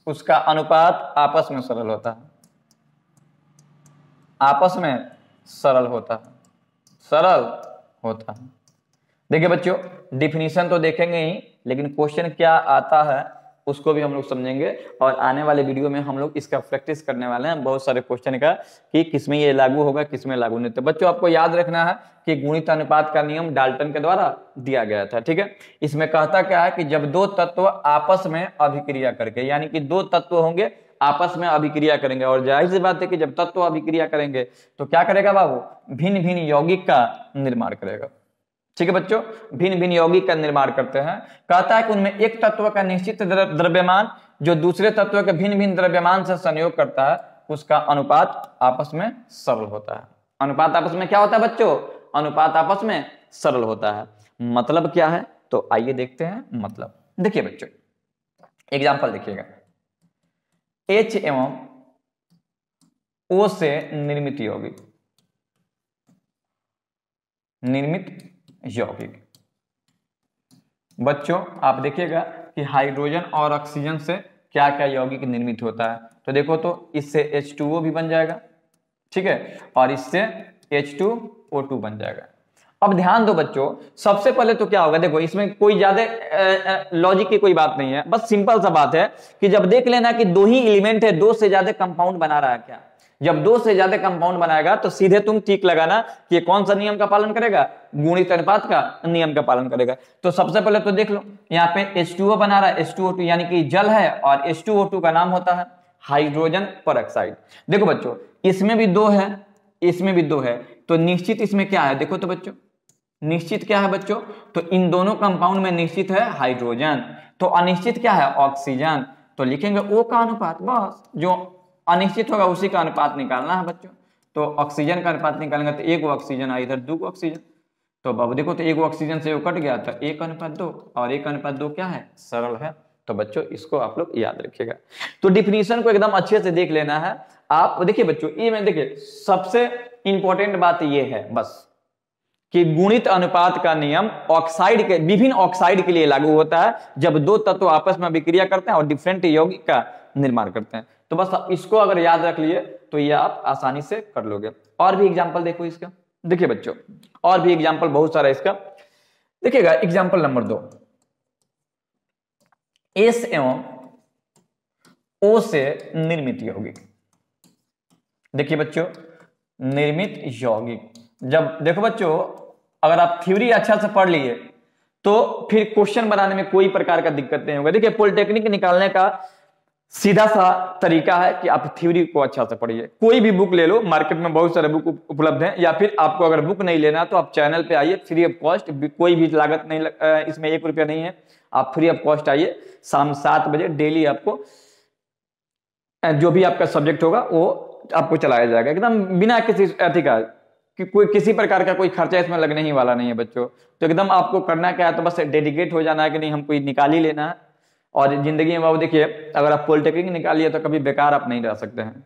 उसका अनुपात आपस में सरल होता है, आपस में सरल होता है, सरल होता है। देखिए बच्चों, डिफिनीशन तो देखेंगे ही, लेकिन क्वेश्चन क्या आता है उसको भी हम लोग समझेंगे, और आने वाले वीडियो में हम लोग इसका प्रैक्टिस करने वाले हैं बहुत सारे क्वेश्चन का, कि किसमें ये लागू होगा किसमें लागू नहीं। तो बच्चों आपको याद रखना है कि गुणित अनुपात का नियम डाल्टन के द्वारा दिया गया था, ठीक है। इसमें कहता क्या है कि जब दो तत्व आपस में अभिक्रिया करके, यानी कि दो तत्व होंगे आपस में अभिक्रिया करेंगे, और जाहिर सी बात है कि जब तत्व अभिक्रिया करेंगे तो क्या करेगा बाबू, भिन्न भिन्न यौगिक का निर्माण करेगा, ठीक है बच्चों, भिन्न भिन्न यौगिक का निर्माण करते हैं। कहता है कि उनमें एक तत्व का निश्चित द्रव्यमान जो दूसरे तत्व के भिन्न भिन्न द्रव्यमान से संयोग करता है, उसका अनुपात आपस में सरल होता है। अनुपात आपस में क्या होता है बच्चों, अनुपात आपस में सरल होता है। मतलब क्या है, तो आइए देखते हैं मतलब। देखिए बच्चों, एग्जाम्पल देखिएगा, H एवं O से निर्मित यौगिक, निर्मित यौगिक। बच्चों आप देखिएगा कि हाइड्रोजन और ऑक्सीजन से क्या क्या यौगिक निर्मित होता है। तो देखो, तो इससे H2O भी बन जाएगा, ठीक है, और इससे H2O2 बन जाएगा। अब ध्यान दो बच्चों, सबसे पहले तो क्या होगा, देखो इसमें कोई ज्यादा लॉजिक की कोई बात नहीं है, बस सिंपल सा बात है कि जब देख लेना कि दो ही एलिमेंट है, दो से ज्यादा कंपाउंड बना रहा है क्या, जब दो से ज्यादा कंपाउंड बनाएगा तो सीधे तुम ठीक लगाना कि कौन सा नियम का पालन करेगा, गुणित अनुपात का नियम का पालन करेगा। तो सबसे पहले तो देख लो, यहाँ पे H2O बना रहा है, H2O2 यानी कि जल है, और H2O2 का नाम होता है हाइड्रोजन परऑक्साइड। देखो बच्चों, इसमें भी दो है, इसमें भी दो है, तो निश्चित इसमें क्या है, देखो तो बच्चों निश्चित क्या है बच्चों, तो इन दोनों कंपाउंड में निश्चित है हाइड्रोजन, तो अनिश्चित क्या है, ऑक्सीजन। तो लिखेंगे O का अनुपात, बस जो अनिश्चित होगा उसी का अनुपात निकालना है बच्चों। तो ऑक्सीजन का अनुपात निकालेंगे तो एक ऑक्सीजन आई, इधर दो ऑक्सीजन, तो बाबू देखो तो एक ऑक्सीजन से वो कट गया, तो 1:2, और 1:2 क्या है, सरल है। तो बच्चों इसको आप लोग याद रखिएगा। तो डिफिनीशन को एकदम अच्छे से देख लेना है आप। देखिए बच्चों, ये में देखिए सबसे इंपॉर्टेंट बात ये है बस कि गुणित अनुपात का नियम ऑक्साइड के, विभिन्न ऑक्साइड के लिए लागू होता है जब दो तत्व आपस में विक्रिया करते हैं और डिफरेंट यौगिक का निर्माण करते हैं। तो बस इसको अगर याद रख लिए तो ये आप आसानी से कर लोगे। और भी एग्जांपल देखो इसका, देखिए बच्चों और भी एग्जांपल बहुत सारा इसका। देखिएगा एग्जांपल नंबर 2, एस एवं ओ से निर्मित यौगिक। देखिए बच्चों, निर्मित यौगिक, जब देखो बच्चों अगर आप थ्योरी अच्छा से पढ़ लिए तो फिर क्वेश्चन बनाने में कोई प्रकार का दिक्कत नहीं होगा। देखिए पॉलिटेक्निक निकालने का सीधा सा तरीका है कि आप थ्योरी को अच्छा से पढ़िए। कोई भी बुक ले लो, मार्केट में बहुत सारे बुक उपलब्ध हैं, या फिर आपको अगर बुक नहीं लेना तो आप चैनल पे आइए, फ्री ऑफ कॉस्ट, कोई भी लागत नहीं, इसमें 1 रुपया नहीं है, आप फ्री ऑफ कॉस्ट आइए। शाम 7 बजे डेली आपको जो भी आपका सब्जेक्ट होगा वो आपको चलाया जाएगा एकदम बिना किसी अथी का, कि कोई किसी प्रकार का कोई खर्चा इसमें लगने ही वाला नहीं है बच्चों। तो एकदम आपको करना क्या है, तो बस डेडिकेट हो जाना है कि नहीं हमको निकाल ही लेना है। और जिंदगी में बाबू देखिए, अगर आप पॉलिटेक्निक निकालिए तो कभी बेकार आप नहीं रह सकते हैं।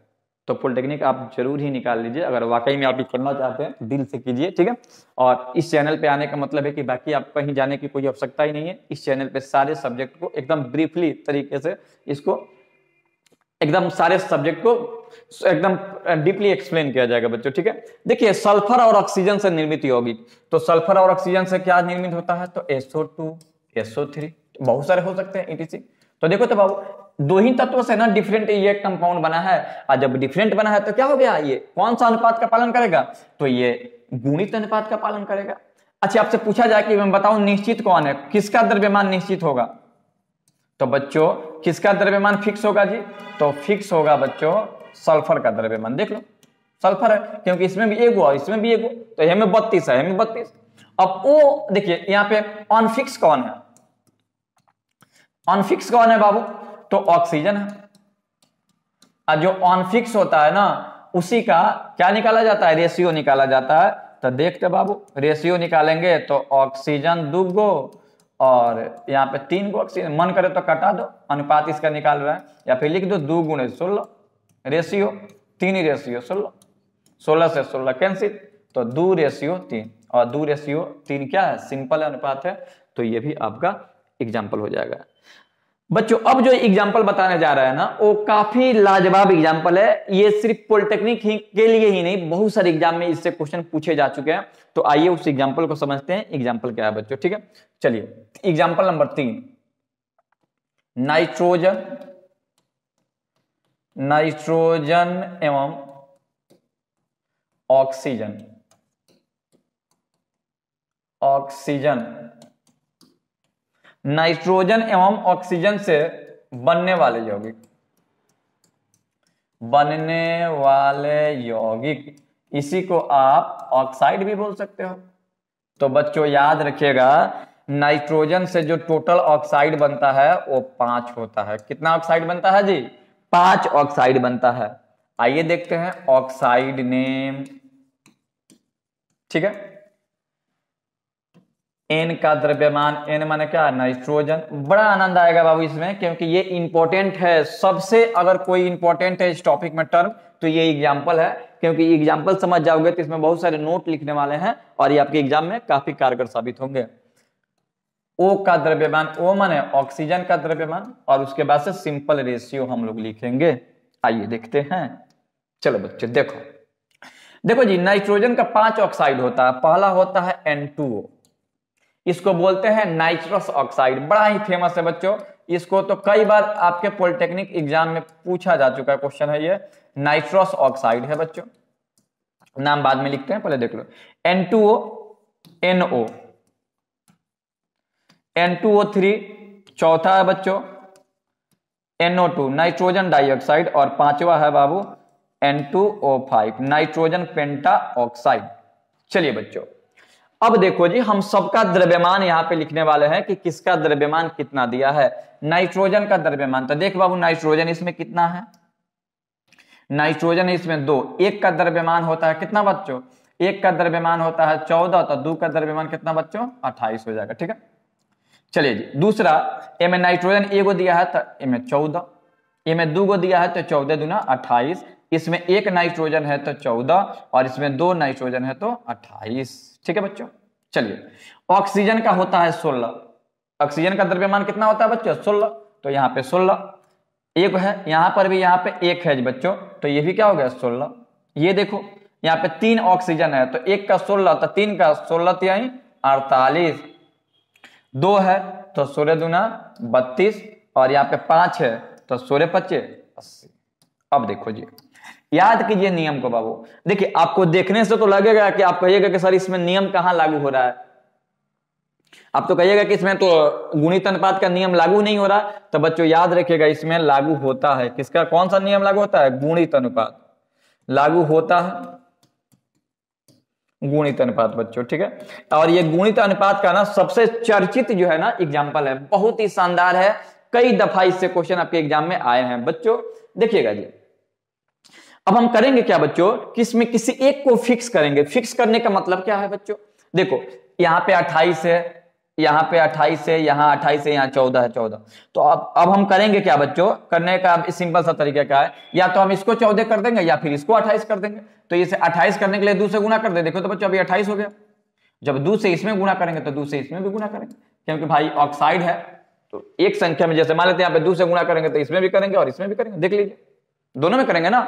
तो पॉलिटेक्निक आप जरूर ही निकाल लीजिए, अगर वाकई में आप करना चाहते हैं दिल से कीजिए, ठीक है। और इस चैनल पे आने का मतलब है कि बाकी आप कहीं जाने की कोई आवश्यकता ही नहीं है। इस चैनल पे सारे सब्जेक्ट को एकदम ब्रीफली तरीके से, इसको एकदम सारे सब्जेक्ट को एकदम डीपली एक्सप्लेन किया जाएगा बच्चों, ठीक है। देखिए सल्फर और ऑक्सीजन से निर्मित यौगिक, तो सल्फर और ऑक्सीजन से क्या निर्मित होता है, तो SO2, SO3, बहुत सारे हो सकते हैं etc। तो देखो तो बाबू दो ही तत्वों से ना डिफरेंट ये कंपाउंड बना है, और जब डिफरेंट बना है तो क्या हो गया, ये कौन सा अनुपात का पालन करेगा, तो ये गुणित अनुपात का पालन करेगा। अच्छा आपसे पूछा जाए कि मैं बताऊं निश्चित कौन है, किसका द्रव्यमान निश्चित होगा, तो बच्चों किसका द्रव्यमान फिक्स होगा जी, तो फिक्स होगा बच्चों सल्फर का द्रव्यमान। देख लो सल्फर है, क्योंकि इसमें भी एगो और इसमें भी एगो, तो यह में 32 है, हमें 32। अब वो देखिए यहाँ पे अनफिक्स कौन है, अनफिक्स कौन है बाबू, तो ऑक्सीजन है। और जो अनफिक्स होता है ना उसी का क्या निकाला जाता है, रेशियो निकाला जाता है तो देखते बाबू, रेशियो निकालेंगे तो ऑक्सीजन 2 गो और यहाँ पे 3 गो ऑक्सीजन, मन करे तो कटा दो, अनुपात इसका निकाल रहा है, या फिर लिख दो 2 गुणे 16, रेशियो 3 ही रेशियो 16, 16 से 16 कैंसिल, तो 2 रेशियो 3, और 2 रेशियो 3 क्या है, सिंपल अनुपात है। तो ये भी आपका एग्जाम्पल हो जाएगा। बच्चों अब जो एग्जाम्पल बताने जा रहा है ना, वो काफी लाजवाब एग्जाम्पल है। ये सिर्फ पॉलिटेक्निक के लिए ही नहीं, बहुत सारे एग्जाम में इससे क्वेश्चन पूछे जा चुके हैं। तो आइए उस एग्जाम्पल को समझते हैं। एग्जाम्पल क्या है बच्चों, ठीक है, चलिए एग्जाम्पल नंबर 3, नाइट्रोजन एवं ऑक्सीजन नाइट्रोजन एवं ऑक्सीजन से बनने वाले यौगिक, इसी को आप ऑक्साइड भी बोल सकते हो। तो बच्चों याद रखिएगा, नाइट्रोजन से जो टोटल ऑक्साइड बनता है वो 5 होता है। कितना ऑक्साइड बनता है जी, 5 ऑक्साइड बनता है। आइए देखते हैं ऑक्साइड नेम, ठीक है। एन का द्रव्यमान, एन माने क्या, नाइट्रोजन। बड़ा आनंद आएगा बाबू इसमें, क्योंकि ये इंपॉर्टेंट है सबसे। अगर कोई इंपॉर्टेंट है इस टॉपिक में टर्म, तो ये एग्जाम्पल है, क्योंकि एग्जाम्पल समझ जाओगे तो इसमें बहुत सारे नोट लिखने वाले हैं और ये आपके एग्जाम में काफी कारगर साबित होंगे। ओ का द्रव्यमान, ओ माने ऑक्सीजन का द्रव्यमान, और उसके बाद से सिंपल रेशियो हम लोग लिखेंगे। आइए देखते हैं, चलो बच्चे देखो जी, नाइट्रोजन का 5 ऑक्साइड होता है। पहला होता है N2O, इसको बोलते हैं नाइट्रस ऑक्साइड। बड़ा ही फेमस है बच्चों, इसको तो कई बार आपके पॉलिटेक्निक एग्जाम में पूछा जा चुका है, क्वेश्चन है ये। नाइट्रस ऑक्साइड है बच्चों, नाम बाद में लिखते हैं, पहले देख लो। N2O, NO, N2O3 चौथा है बच्चों, NO2 नाइट्रोजन डाइऑक्साइड, और पांचवा है बाबू N2O5 नाइट्रोजन पेंटा ऑक्साइड। चलिए बच्चों अब देखो जी, हम सबका द्रव्यमान यहां पे लिखने वाले हैं कि किसका द्रव्यमान कितना दिया है। नाइट्रोजन का द्रव्यमान, तो देख बाबू नाइट्रोजन इसमें कितना है, नाइट्रोजन इसमें 2, एक का द्रव्यमान होता है कितना बच्चों, एक का द्रव्यमान होता है 14, तो 2 का द्रव्यमान कितना बच्चों, 28 हो जाएगा, ठीक है। चलिए जी दूसरा, ए में नाइट्रोजन एगो दिया है तो ए में 14, ए में 2 गो दिया है तो 14 दूना 28, इसमें 1 नाइट्रोजन है तो 14 और इसमें 2 नाइट्रोजन है तो 28, ठीक है बच्चों। चलिए ऑक्सीजन का होता है 16, ऑक्सीजन का द्रव्यमान कितना होता है बच्चों, 16, तो यहाँ पे 16 एक है, यहाँ पर भी यहाँ पे 1 है बच्चों, तो ये भी क्या हो गया 16। ये देखो यहाँ पे 3 ऑक्सीजन है, तो 1 का 16, तो 3 का 16 तिहाई 48, 2 है तो 16 दूना 32, और यहाँ पे 5 है तो 16 पच्चे 80। अब देखो जी, याद कीजिए नियम को बाबू। देखिए आपको देखने से तो लगेगा कि आप कहिएगा कि सर इसमें नियम कहां लागू हो रहा है, आप तो कहिएगा कि इसमें तो गुणित अनुपात का नियम लागू नहीं हो रहा। तो बच्चों याद रखिएगा इसमें लागू होता है, किसका, कौन सा नियम लागू होता है, गुणित अनुपात लागू होता है, गुणित अनुपात बच्चों, ठीक है। और ये गुणित अनुपात का ना सबसे चर्चित जो है ना एग्जाम्पल है, बहुत ही शानदार है, कई दफा इससे क्वेश्चन आपके एग्जाम में आए हैं बच्चों। देखिएगा जी, अब हम करेंगे क्या बच्चों कि इसमें किसी एक को फिक्स करेंगे। फिक्स करने का मतलब क्या है बच्चों, देखो यहाँ पे 28 है, यहाँ पे 28 है, यहाँ 28 है, यहाँ 14 है, 14। तो अब हम करेंगे क्या बच्चों, करने का सिंपल सा तरीका क्या है, या तो हम इसको 14 कर देंगे या फिर इसको 28 कर देंगे। तो इसे 28 करने के लिए 2 से गुना कर दे, देखो तो बच्चों अभी 28 हो गया। जब 2 से इसमें गुना करेंगे तो 2 से इसमें भी गुना करेंगे, क्योंकि भाई ऑक्साइड है तो एक संख्या में, जैसे मान लेते हैं यहाँ पे 2 से गुना करेंगे तो इसमें भी करेंगे और इसमें भी करेंगे, देख लीजिए दोनों में करेंगे ना।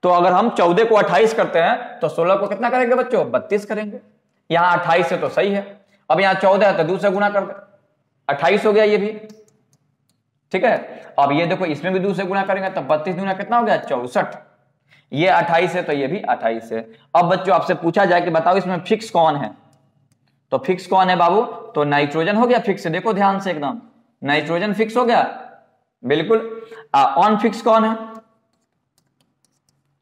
तो अगर हम 14 को 28 करते हैं तो 16 को कितना करेंगे बच्चों, 32 करेंगे। यहाँ 28 है तो सही है, अब यहाँ 14 है तो 2 से गुना कर दे, 28 हो गया ये भी, ठीक है। अब ये देखो इसमें भी 2 से गुना करेंगे तो 32 गुना कितना हो गया, 64। ये 28 है तो ये भी 28 है। अब बच्चों आपसे पूछा जाए कि बताओ इसमें फिक्स कौन है, तो फिक्स कौन है बाबू, तो नाइट्रोजन हो गया फिक्स। देखो ध्यान से एकदम, नाइट्रोजन फिक्स हो गया बिल्कुल। ऑन फिक्स कौन है,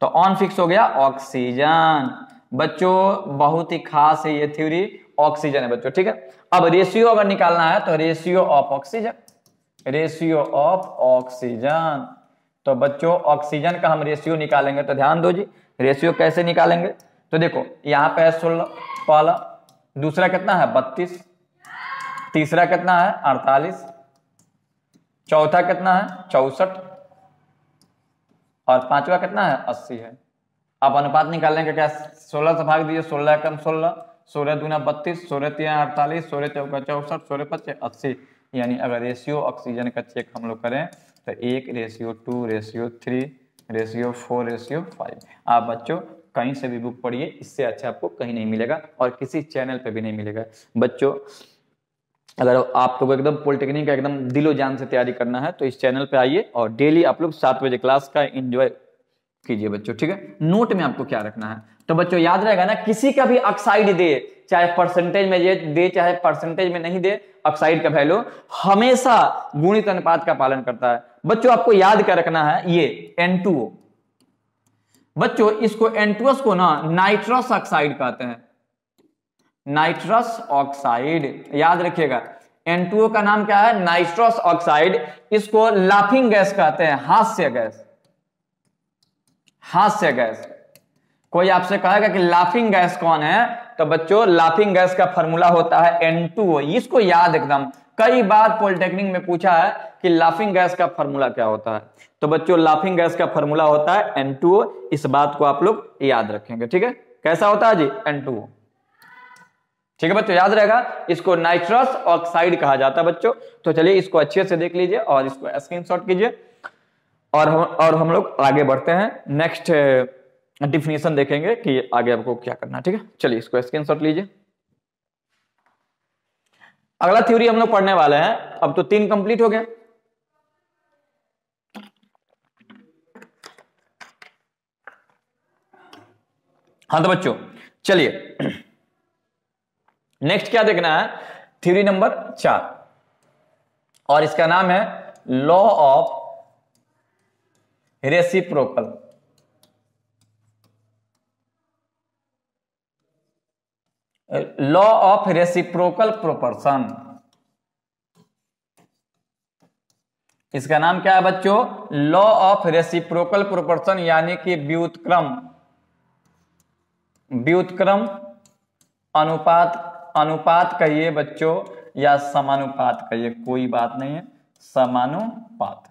तो ऑन फिक्स हो गया ऑक्सीजन। बच्चों बहुत ही खास है ये थ्योरी, ऑक्सीजन है बच्चों, ठीक है। अब रेशियो अगर निकालना है तो ratio of oxygen, ratio of oxygen. तो बच्चों ऑक्सीजन का हम रेशियो निकालेंगे, तो ध्यान दो जी, रेशियो कैसे निकालेंगे, तो देखो यहाँ पे है 16 पहला, दूसरा कितना है 32, तीसरा कितना है 48, चौथा कितना है 64 और पांचवा कितना है 80 है। आप अनुपात निकालने का क्या, 16 से भाग दीजिए, 16 कम 16, 16 दूना 32, 16 तीन 48, 16 चौका 64, 16 पच्चीस 80। यानी अगर रेशियो ऑक्सीजन का चेक हम लोग करें तो 1:2, :3, :4, आप बच्चों कहीं से भी बुक पढ़िए, इससे अच्छा आपको कहीं नहीं मिलेगा और किसी चैनल पे भी नहीं मिलेगा। बच्चों अगर आप लोग एकदम पॉलिटेक्निक का एकदम दिलो जान से तैयारी करना है तो इस चैनल पे आइए और डेली आप लोग 7 बजे क्लास का एंजॉय कीजिए बच्चों, ठीक है। नोट में आपको क्या रखना है, तो बच्चों याद रहेगा ना, किसी का भी ऑक्साइड दे, चाहे परसेंटेज में दे चाहे परसेंटेज में नहीं दे, ऑक्साइड का वैल्यू हमेशा गुणित अनुपात का पालन करता है। बच्चों आपको याद क्या रखना है, ये N2O, बच्चों इसको N2S को ना नाइट्रस ऑक्साइड कहते हैं, नाइट्रस ऑक्साइड, याद रखिएगा। N2O का नाम क्या है, नाइट्रस ऑक्साइड। इसको लाफिंग गैस कहते हैं, हास्य गैस, हास्य गैस। कोई आपसे कहेगा कि लाफिंग गैस कौन है, तो बच्चों लाफिंग गैस का फॉर्मूला होता है N2O। इसको याद एकदम, कई बार पॉलिटेक्निक में पूछा है कि लाफिंग गैस का फॉर्मूला क्या होता है, तो बच्चों लाफिंग गैस का फॉर्मूला होता है N2O। इस बात को आप लोग याद रखेंगे, ठीक है। कैसा होता है जी, N2O, ठीक है बच्चों, याद रहेगा। इसको नाइट्रस ऑक्साइड कहा जाता है बच्चों। तो चलिए इसको अच्छे से देख लीजिए और इसको स्क्रीनशॉट कीजिए और हम लोग आगे बढ़ते हैं, नेक्स्ट डिफिनीशन देखेंगे कि आगे आपको क्या करना है, ठीक है। चलिए इसको स्क्रीनशॉट लीजिए। अगला थ्योरी हम लोग पढ़ने वाले हैं। अब तो 3 कंप्लीट हो गए। हाँ तो बच्चों चलिए नेक्स्ट क्या देखना है, थ्योरी नंबर 4 और इसका नाम है law of reciprocal. Law of reciprocal proportion, इसका नाम क्या है बच्चों, लॉ ऑफ रेसिप्रोकल प्रोपोर्शन, यानी कि व्युत्क्रम अनुपात, अनुपात कहिए बच्चों या समानुपात कहिए, कोई बात नहीं है, समानुपात,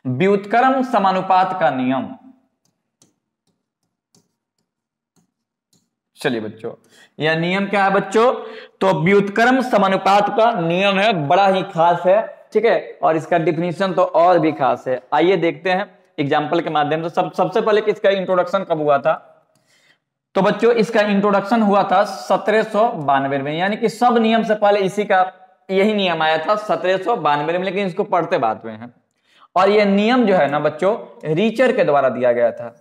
व्युत्क्रम समानुपात का नियम। चलिए बच्चों यह नियम क्या है बच्चों, तो व्युत्क्रम समानुपात का नियम है, बड़ा ही खास है, ठीक है। और इसका डिफिनीशन तो और भी खास है। आइए देखते हैं एग्जांपल के माध्यम से। सबसे पहले कि इसका इंट्रोडक्शन कब हुआ था, तो बच्चों इसका इंट्रोडक्शन हुआ था 1792 में, यानी कि सब नियम से पहले इसी का यही नियम आया था 1792 में, लेकिन इसको पढ़ते बाद में है। और यह नियम जो है ना बच्चों रीचर के द्वारा दिया गया था,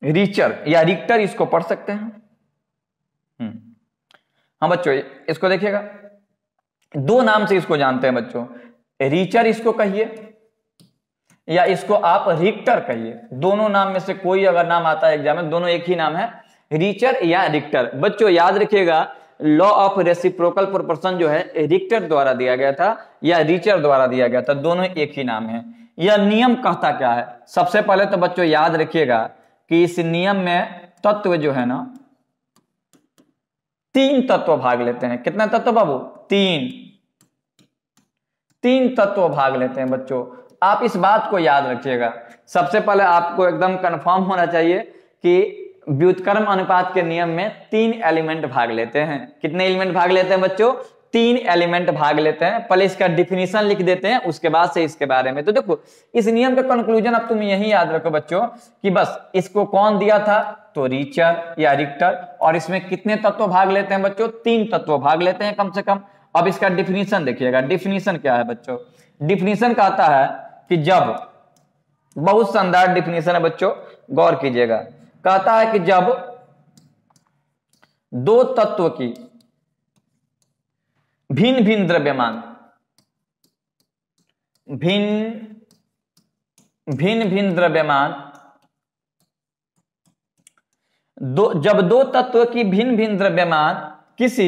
रीचर या रिक्टर इसको पढ़ सकते हैं। हाँ बच्चों इसको देखिएगा, 2 नाम से इसको जानते हैं बच्चों, रीचर इसको कहिए या इसको आप रिक्टर कहिए। दोनों नाम में से कोई अगर नाम आता है एग्जाम में, दोनों एक ही नाम है, रीचर या रिक्टर। बच्चों याद रखिएगा लॉ ऑफ रेसिप्रोकल प्रोपोर्शन जो है रिक्टर द्वारा दिया गया था या रीचर द्वारा दिया गया था, दोनों एक ही नाम है। यह नियम कहता क्या है, सबसे पहले तो बच्चों याद रखिएगा कि इस नियम में तत्व जो है ना 3 तत्व भाग लेते हैं। कितने तत्व बाबू, 3 तत्व भाग लेते हैं बच्चों। आप इस बात को याद रखिएगा। सबसे पहले आपको एकदम कंफर्म होना चाहिए कि व्युत्क्रम अनुपात के नियम में 3 एलिमेंट भाग लेते हैं। कितने एलिमेंट भाग लेते हैं बच्चों, 3 एलिमेंट भाग लेते हैं। पहले इसका डिफिनीशन लिख देते हैं, उसके बाद से इसके बारे में। तो देखो इस नियम का कंक्लूजन अब तुम यही याद रखो बच्चों कि बस इसको कौन दिया था, तो रीचर या रिक्टर। और इसमें कितने तत्व भाग लेते हैं बच्चों, 3 तत्व भाग लेते हैं कम से कम। अब इसका डिफिनीशन देखिएगा, डिफिनीशन क्या है बच्चों, डिफिनीशन कहता है कि जब, बहुत शानदार डिफिनीशन है बच्चों, गौर कीजिएगा, कहता है कि जब 2 तत्व की भिन्न भिन्न द्रव्यमान, भिन्न द्रव्यमान, जब 2 तत्व की भिन्न भिन्न द्रव्यमान किसी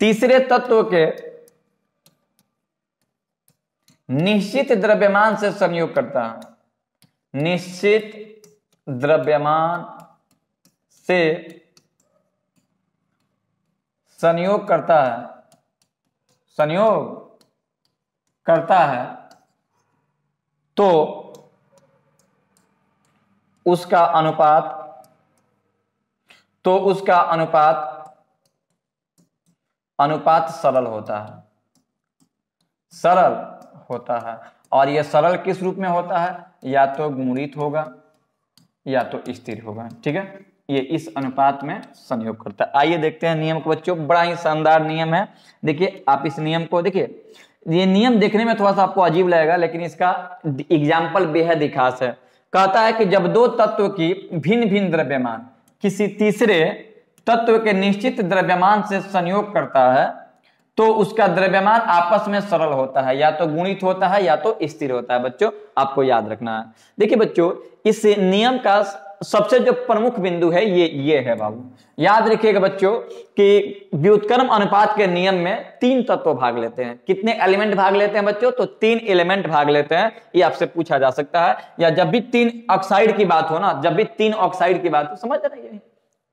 तीसरे तत्व के निश्चित द्रव्यमान से संयोग करता है, निश्चित द्रव्यमान से संयोग करता है, संयोग करता है, तो उसका अनुपात, अनुपात सरल होता है, सरल होता है। और यह सरल किस रूप में होता है? या तो गुणित होगा या तो स्थिर होगा। ठीक है, ये इस अनुपात में संयोग करता है। आइए देखते हैं नियम को बच्चों, बड़ा ही शानदार नियम है। देखिए आप इस नियम को देखिए, ये नियम देखने में थोड़ा सा आपको अजीब लगेगा, लेकिन इसका एग्जाम्पल बेहद ही खास है। कहता है कि जब दो तत्व की भिन्न भिन्न द्रव्यमान किसी तीसरे तत्व के निश्चित द्रव्यमान से संयोग करता है, तो उसका द्रव्यमान आपस में सरल होता है, या तो गुणित होता है या तो स्थिर होता है। बच्चों आपको याद रखना है। देखिए बच्चों, इस नियम का सबसे जो प्रमुख बिंदु है ये है बाबू, याद रखिएगा बच्चों कि व्युत्क्रम अनुपात के नियम में 3 तत्व भाग लेते हैं। कितने एलिमेंट भाग लेते हैं बच्चों? तो 3 एलिमेंट भाग लेते हैं। ये आपसे पूछा जा सकता है, या जब भी 3 ऑक्साइड की बात हो ना, जब भी 3 ऑक्साइड की बात हो, समझ रहे हैं?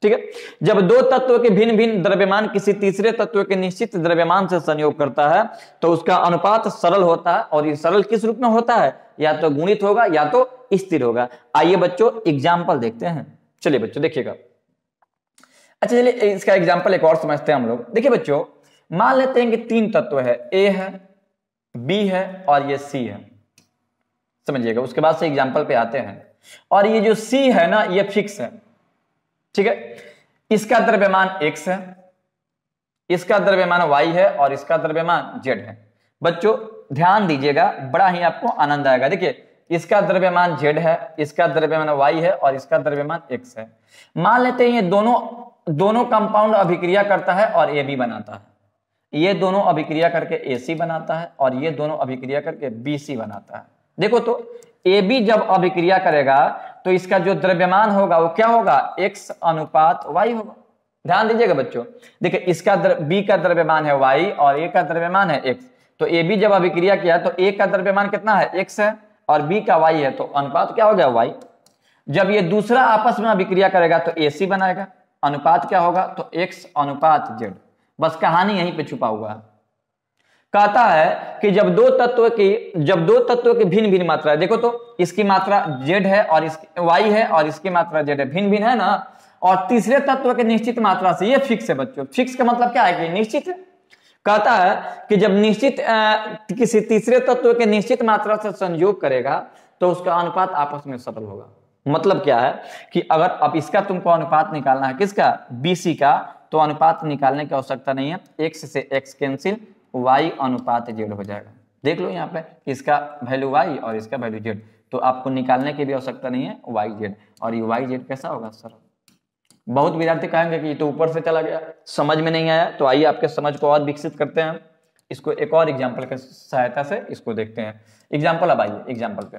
ठीक है, जब दो तत्व के भिन्न भिन्न द्रव्यमान किसी तीसरे तत्व के निश्चित द्रव्यमान से संयोग करता है, तो उसका अनुपात सरल होता है। और ये सरल किस रूप में होता है? या तो गुणित होगा या तो स्थिर होगा। आइए बच्चों एग्जाम्पल देखते हैं। चलिए बच्चों देखिएगा। अच्छा चलिए इसका एग्जाम्पल एक और समझते हैं हम लोग। देखिए बच्चों, मान लेते हैं कि 3 तत्व है, ए है, बी है और ये सी है। समझिएगा, उसके बाद से एग्जाम्पल पे आते हैं। और ये जो सी है ना, ये फिक्स है। ठीक है, इसका द्रव्यमान x है, इसका द्रव्यमान y है और इसका द्रव्यमान z है। बच्चों ध्यान दीजिएगा, बड़ा ही आपको आनंद आएगा। देखिए इसका द्रव्यमान z है, इसका द्रव्यमान y है और इसका द्रव्यमान x है। मान लेते हैं ये दोनों कंपाउंड अभिक्रिया करता है और AB बनाता है। ये दोनों अभिक्रिया करके AC बनाता है और ये दोनों अभिक्रिया करके BC बनाता है। देखो तो AB जब अभिक्रिया करेगा तो इसका जो द्रव्यमान होगा वो क्या होगा? x अनुपात y होगा। ध्यान दीजिएगा बच्चों, देखिए इसका B का द्रव्यमान है y और A का द्रव्यमान है x। तो AB जब अभिक्रिया किया तो A का द्रव्यमान कितना है? x है और B का y है, तो अनुपात क्या हो गया? y। जब ये दूसरा आपस में अभिक्रिया करेगा तो AC बनाएगा, अनुपात क्या होगा? तो x अनुपात z। बस कहानी यहीं पे छुपा हुआ है। कहता है कि जब दो तत्व की भिन्न भिन्न मात्रा है, देखो तो इसकी मात्रा z है और इसकी y है और इसकी मात्रा z है, भिन्न भिन्न है ना। और तीसरे तत्व के निश्चित मात्रा से, ये फिक्स है बच्चों। फिक्स का मतलब क्या है? कि निश्चित है। कहता है कि जब किसी तीसरे तत्व के निश्चित मात्रा से संयोग करेगा तो उसका अनुपात आपस में सरल होगा। मतलब क्या है कि अगर अब इसका तुमको अनुपात निकालना है, किसका? BC का, तो अनुपात निकालने की आवश्यकता नहीं है। x से x कैंसिल, y अनुपात z हो जाएगा। देख लो यहाँ पे इसका वैल्यू y और इसका वैल्यू z, तो आपको निकालने की भी आवश्यकता नहीं है yz। और ये yz कैसा होगा? सरल। बहुत विद्यार्थी कहेंगे कि ये तो ऊपर से चला गया, समझ में नहीं आया। तो आइए आपके समझ को और विकसित करते हैं। इसको एक और एग्जाम्पल की सहायता से इसको देखते हैं। एग्जाम्पल, अब आइए एग्जाम्पल पे।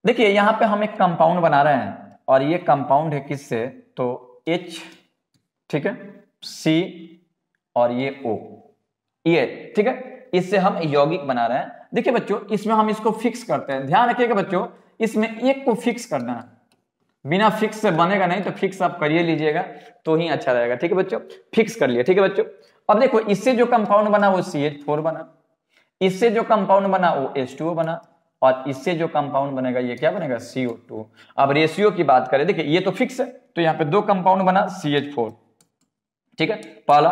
देखिए यहाँ पे हम एक कंपाउंड बना रहे हैं और ये कंपाउंड है किससे? तो H, ठीक है, C और ये O, ये ठीक है, इससे हम यौगिक बना रहे हैं। देखिए बच्चों, इसमें हम इसको फिक्स करते हैं। ध्यान रखिएगा बच्चों, इसमें एक को फिक्स करना है, बिना फिक्स से बनेगा नहीं। तो फिक्स आप करिए लीजिएगा तो ही अच्छा रहेगा। ठीक है बच्चों, फिक्स कर लिए। ठीक है बच्चों, अब देखो इससे जो कंपाउंड बना वो CH4 बना, इससे जो कंपाउंड बना वो H2O बना, और इससे जो कंपाउंड बनेगा ये क्या बनेगा? CO2। अब रेशियो की बात करें, देखिए ये तो फिक्स है, तो यहाँ पे 2 कंपाउंड बना CH4, ठीक है, पहला।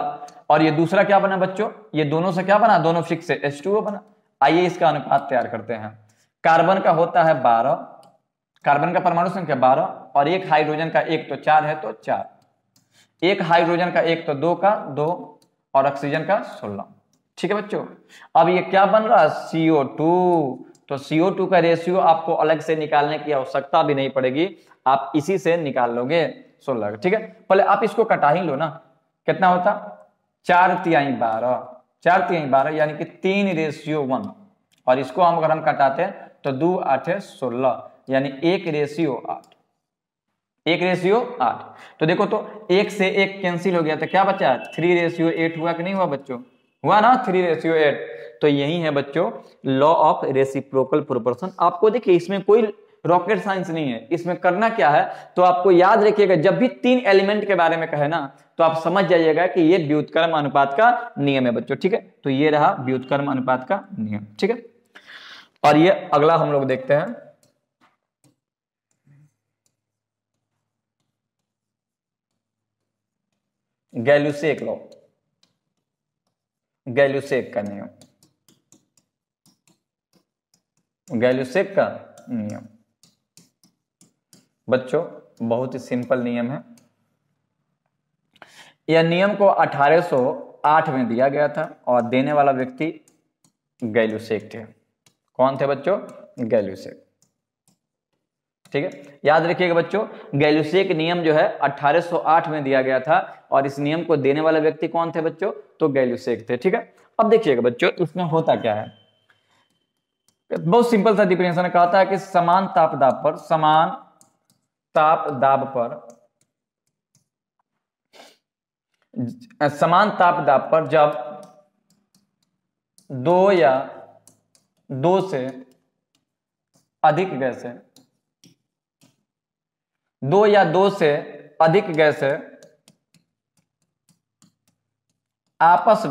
और ये दूसरा क्या बना बच्चों? ये दोनों से क्या बना? दोनों फिक्स है, H2O बना। आइए इसका अनुपात तैयार करते हैं। कार्बन का होता है 12, कार्बन का परमाणु संख्या 12, और एक हाइड्रोजन का 1 तो 4 है, तो 4, एक हाइड्रोजन का 1 तो 2 का 2, और ऑक्सीजन का 16। ठीक है बच्चों, अब ये क्या बन रहा है? CO2। तो CO2 का रेशियो आपको अलग से निकालने की आवश्यकता भी नहीं पड़ेगी, आप इसी से निकाल लोगे 16। ठीक है, पहले आप इसको कटा ही लो ना। कितना होता? 4×3 12, 4×3 12 यानी कि 3:1। और इसको हम अगर हम कटाते हैं तो 2 8 16 यानी 1:8। 1:8। तो देखो तो 1 से 1 कैंसिल हो गया तो क्या बचा? 3:8 हुआ कि नहीं हुआ बच्चों? हुआ ना 3:8। तो यही है बच्चों लॉ ऑफ रेसिप्रोकल प्रोपोर्शन। आपको देखिए इसमें कोई रॉकेट साइंस नहीं है, इसमें करना क्या है तो आपको याद रखिएगा, जब भी 3 एलिमेंट के बारे में कहे ना तो आप समझ जाइएगा कि ये व्युत्क्रम अनुपात का नियम है बच्चों, ठीक है। तो ये रहा व्युत्क्रम अनुपात का नियम, ठीक है। और ये अगला हम लोग देखते हैं, गैलुसेक लॉ, गैलुसेक का नियम, गैलुसेक का नियम बच्चों बहुत ही सिंपल नियम है। यह नियम को 1808 में दिया गया था और देने वाला व्यक्ति गैलुसेक थे। कौन थे बच्चों? गैलुसेक, ठीक है। याद रखिएगा बच्चों गैलुसेक नियम जो है 1808 में दिया गया था और इस नियम को देने वाले व्यक्ति कौन थे बच्चों? तो गैलुसेक थे, ठीक है। अब देखिएगा बच्चों इसमें होता क्या है, बहुत सिंपल सा डिफिनेशन कहता है कि समान ताप दाब पर, समान ताप दाब पर, समान ताप दाब पर जब 2 या 2 से अधिक गैसें, 2 या 2 से अधिक गैसें आपस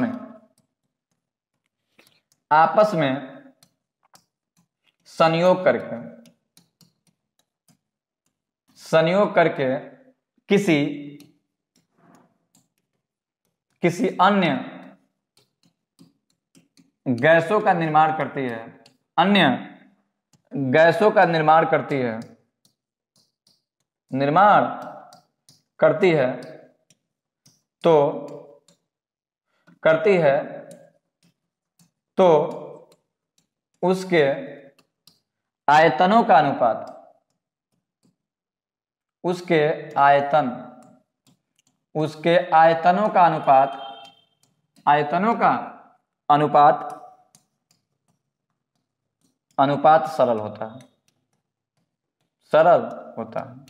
में संयोग करके किसी अन्य गैसों का निर्माण करती है, अन्य गैसों का निर्माण करती है, तो उसके आयतनों का अनुपात, उसके आयतनों का अनुपात सरल होता है।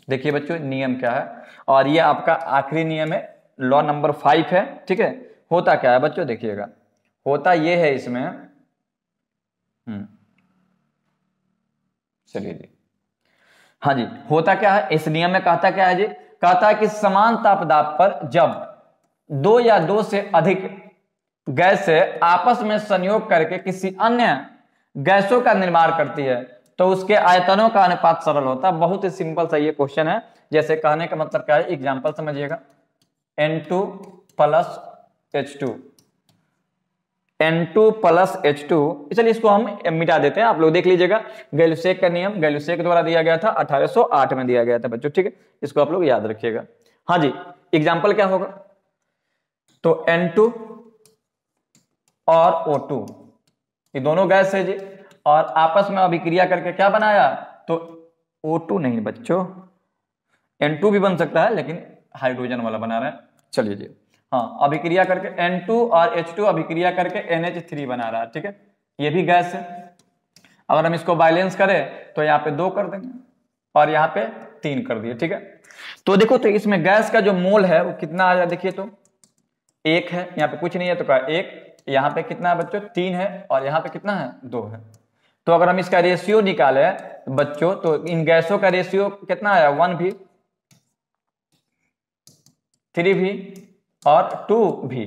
देखिए बच्चों नियम क्या है, और ये आपका आखिरी नियम है, लॉ नंबर 5 है, ठीक है। होता क्या है बच्चों देखिएगा, होता ये है इसमें, चलिए जी, हाँ जी, होता क्या है इस नियम में, कहता क्या है जी, कहता है कि समान ताप दाब पर जब 2 या 2 से अधिक गैसें आपस में संयोग करके किसी अन्य गैसों का निर्माण करती है तो उसके आयतनों का अनुपात सरल होता है। बहुत ही सिंपल सा ये क्वेश्चन है। जैसे कहने का मतलब क्या है, एग्जांपल समझिएगा, N2 plus H2, N2 plus H2, चलिए इसको हम मिटा देते हैं, आप लोग देख लीजिएगा। गैलुसेक का नियम गैलुसेक द्वारा दिया गया था, 1808 में दिया गया था बच्चों, ठीक है। इसको आप लोग याद रखिएगा। हाँ जी, एग्जाम्पल क्या होगा, तो N2 और O2 ये दोनों गैस है जी, और आपस में अभिक्रिया करके क्या बनाया, तो O2 नहीं बच्चों, N2 भी बन सकता है लेकिन हाइड्रोजन वाला बना रहा है। चलिए जी, हाँ, अभिक्रिया करके N2 और H2 अभिक्रिया करके NH3 बना रहा है, ठीक है। ये भी गैस है। अगर हम इसको बैलेंस करें तो यहाँ पे 2 कर देंगे और यहाँ पे 3 कर दिए, ठीक है। तो देखो तो इसमें गैस का जो मोल है वो कितना आ जाए, देखिए तो 1 है, यहाँ पे कुछ नहीं है तो क्या 1, यहाँ पे कितना है बच्चों 3 है, और यहाँ पे कितना है 2 है। तो अगर हम इसका रेशियो निकाले बच्चों तो इन गैसों का रेशियो कितना आया, 1V, 3V और 2V,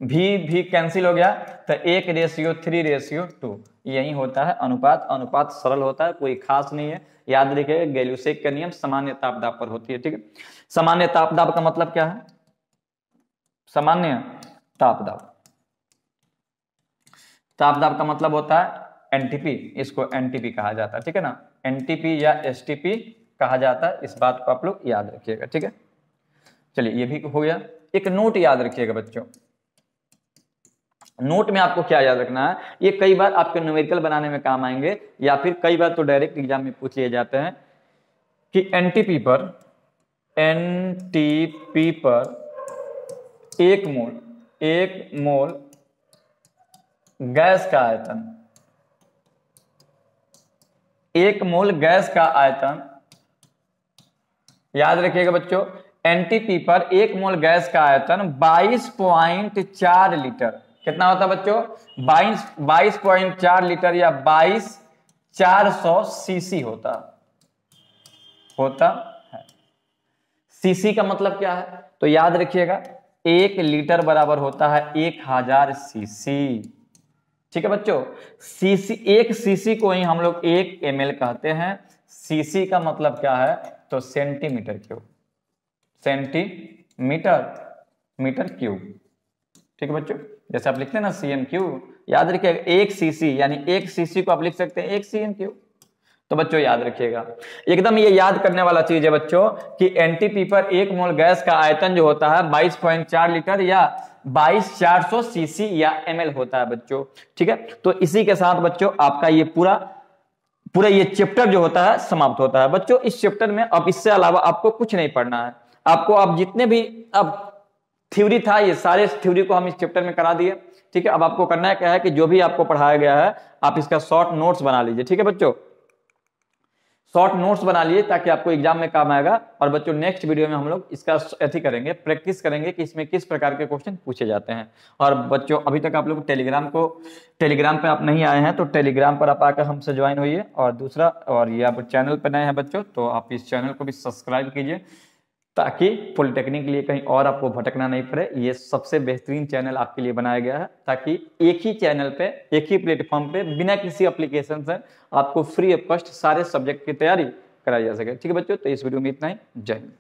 भी कैंसिल हो गया तो 1:3:2, यही होता है अनुपात। अनुपात सरल होता है, कोई खास नहीं है। याद रखिएगा गैलुसेक का नियम सामान्य ताप दाब पर होती है, ठीक है। सामान्य ताप दाब का मतलब क्या है, सामान्य ताप दाब, ताप दाब का मतलब होता है एनटीपी, इसको एनटीपी कहा जाता है, ठीक है ना, एनटीपी या एसटीपी कहा जाता है। इस बात को आप लोग याद रखिएगा, ठीक है। चलिए ये भी हो गया। एक नोट याद रखिएगा बच्चों, नोट में आपको क्या याद रखना है, ये कई बार आपके न्यूमेरिकल बनाने में काम आएंगे या फिर कई बार तो डायरेक्ट एग्जाम में पूछ लिए जाते हैं कि एनटीपी पर 1 मोल गैस का आयतन, 1 मोल गैस का आयतन याद रखिएगा बच्चों, एनटीपी पर 1 मोल गैस का आयतन 22.4 लीटर। कितना होता है बच्चों? 22.4 लीटर या 22,400 सीसी होता है। सीसी का मतलब क्या है? तो याद रखिएगा 1 लीटर बराबर होता है 1000 सीसी। ठीक है बच्चों, सीसी, 1 सीसी को ही हम लोग 1 ml कहते हैं। सीसी का मतलब क्या है? तो सेंटीमीटर क्यूब, मीटर क्यूब। ठीक है बच्चों, जैसे आप लिखते हैं ना सीएम क्यूब, याद रखिएगा 1 सीसी यानी 1 सीसी को आप लिख सकते हैं 1 सीएम क्यूब। तो बच्चों याद रखिएगा, एकदम ये याद करने वाला चीज है बच्चों कि एनटीपी पर 1 मोल गैस का आयतन जो होता है 22.4 लीटर या 22,400 सीसी या ml होता है बच्चों। ठीक है, तो इसी के साथ बच्चों आपका ये पूरा ये चैप्टर जो होता है समाप्त होता है। बच्चों इस चैप्टर में अब इससे अलावा आपको कुछ नहीं पढ़ना है। आपको अब जितने भी अब थ्योरी था, ये सारे थ्योरी को हम इस चैप्टर में करा दिए। ठीक है, अब आपको करना है क्या है कि जो भी आपको पढ़ाया गया है आप इसका शॉर्ट नोट्स बना लीजिए। ठीक है बच्चों, शॉर्ट नोट्स बना लिए ताकि आपको एग्जाम में काम आएगा। और बच्चों नेक्स्ट वीडियो में हम लोग इसका अथी करेंगे, प्रैक्टिस करेंगे कि इसमें किस प्रकार के क्वेश्चन पूछे जाते हैं। और बच्चों अभी तक आप लोग टेलीग्राम पे आप नहीं आए हैं तो टेलीग्राम पर आप आकर हमसे ज्वाइन होइए। और दूसरा, और ये आप चैनल पर नए हैं बच्चों तो आप इस चैनल को भी सब्सक्राइब कीजिए ताकि पॉलिटेक्निक के लिए कहीं और आपको भटकना नहीं पड़े। ये सबसे बेहतरीन चैनल आपके लिए बनाया गया है ताकि एक ही चैनल पे, एक ही प्लेटफॉर्म पे बिना किसी एप्लीकेशन से आपको फ्री ऑफ कॉस्ट सारे सब्जेक्ट की तैयारी कराई जा सके। ठीक है बच्चों, तो इस वीडियो में इतना ही। जय हिंद।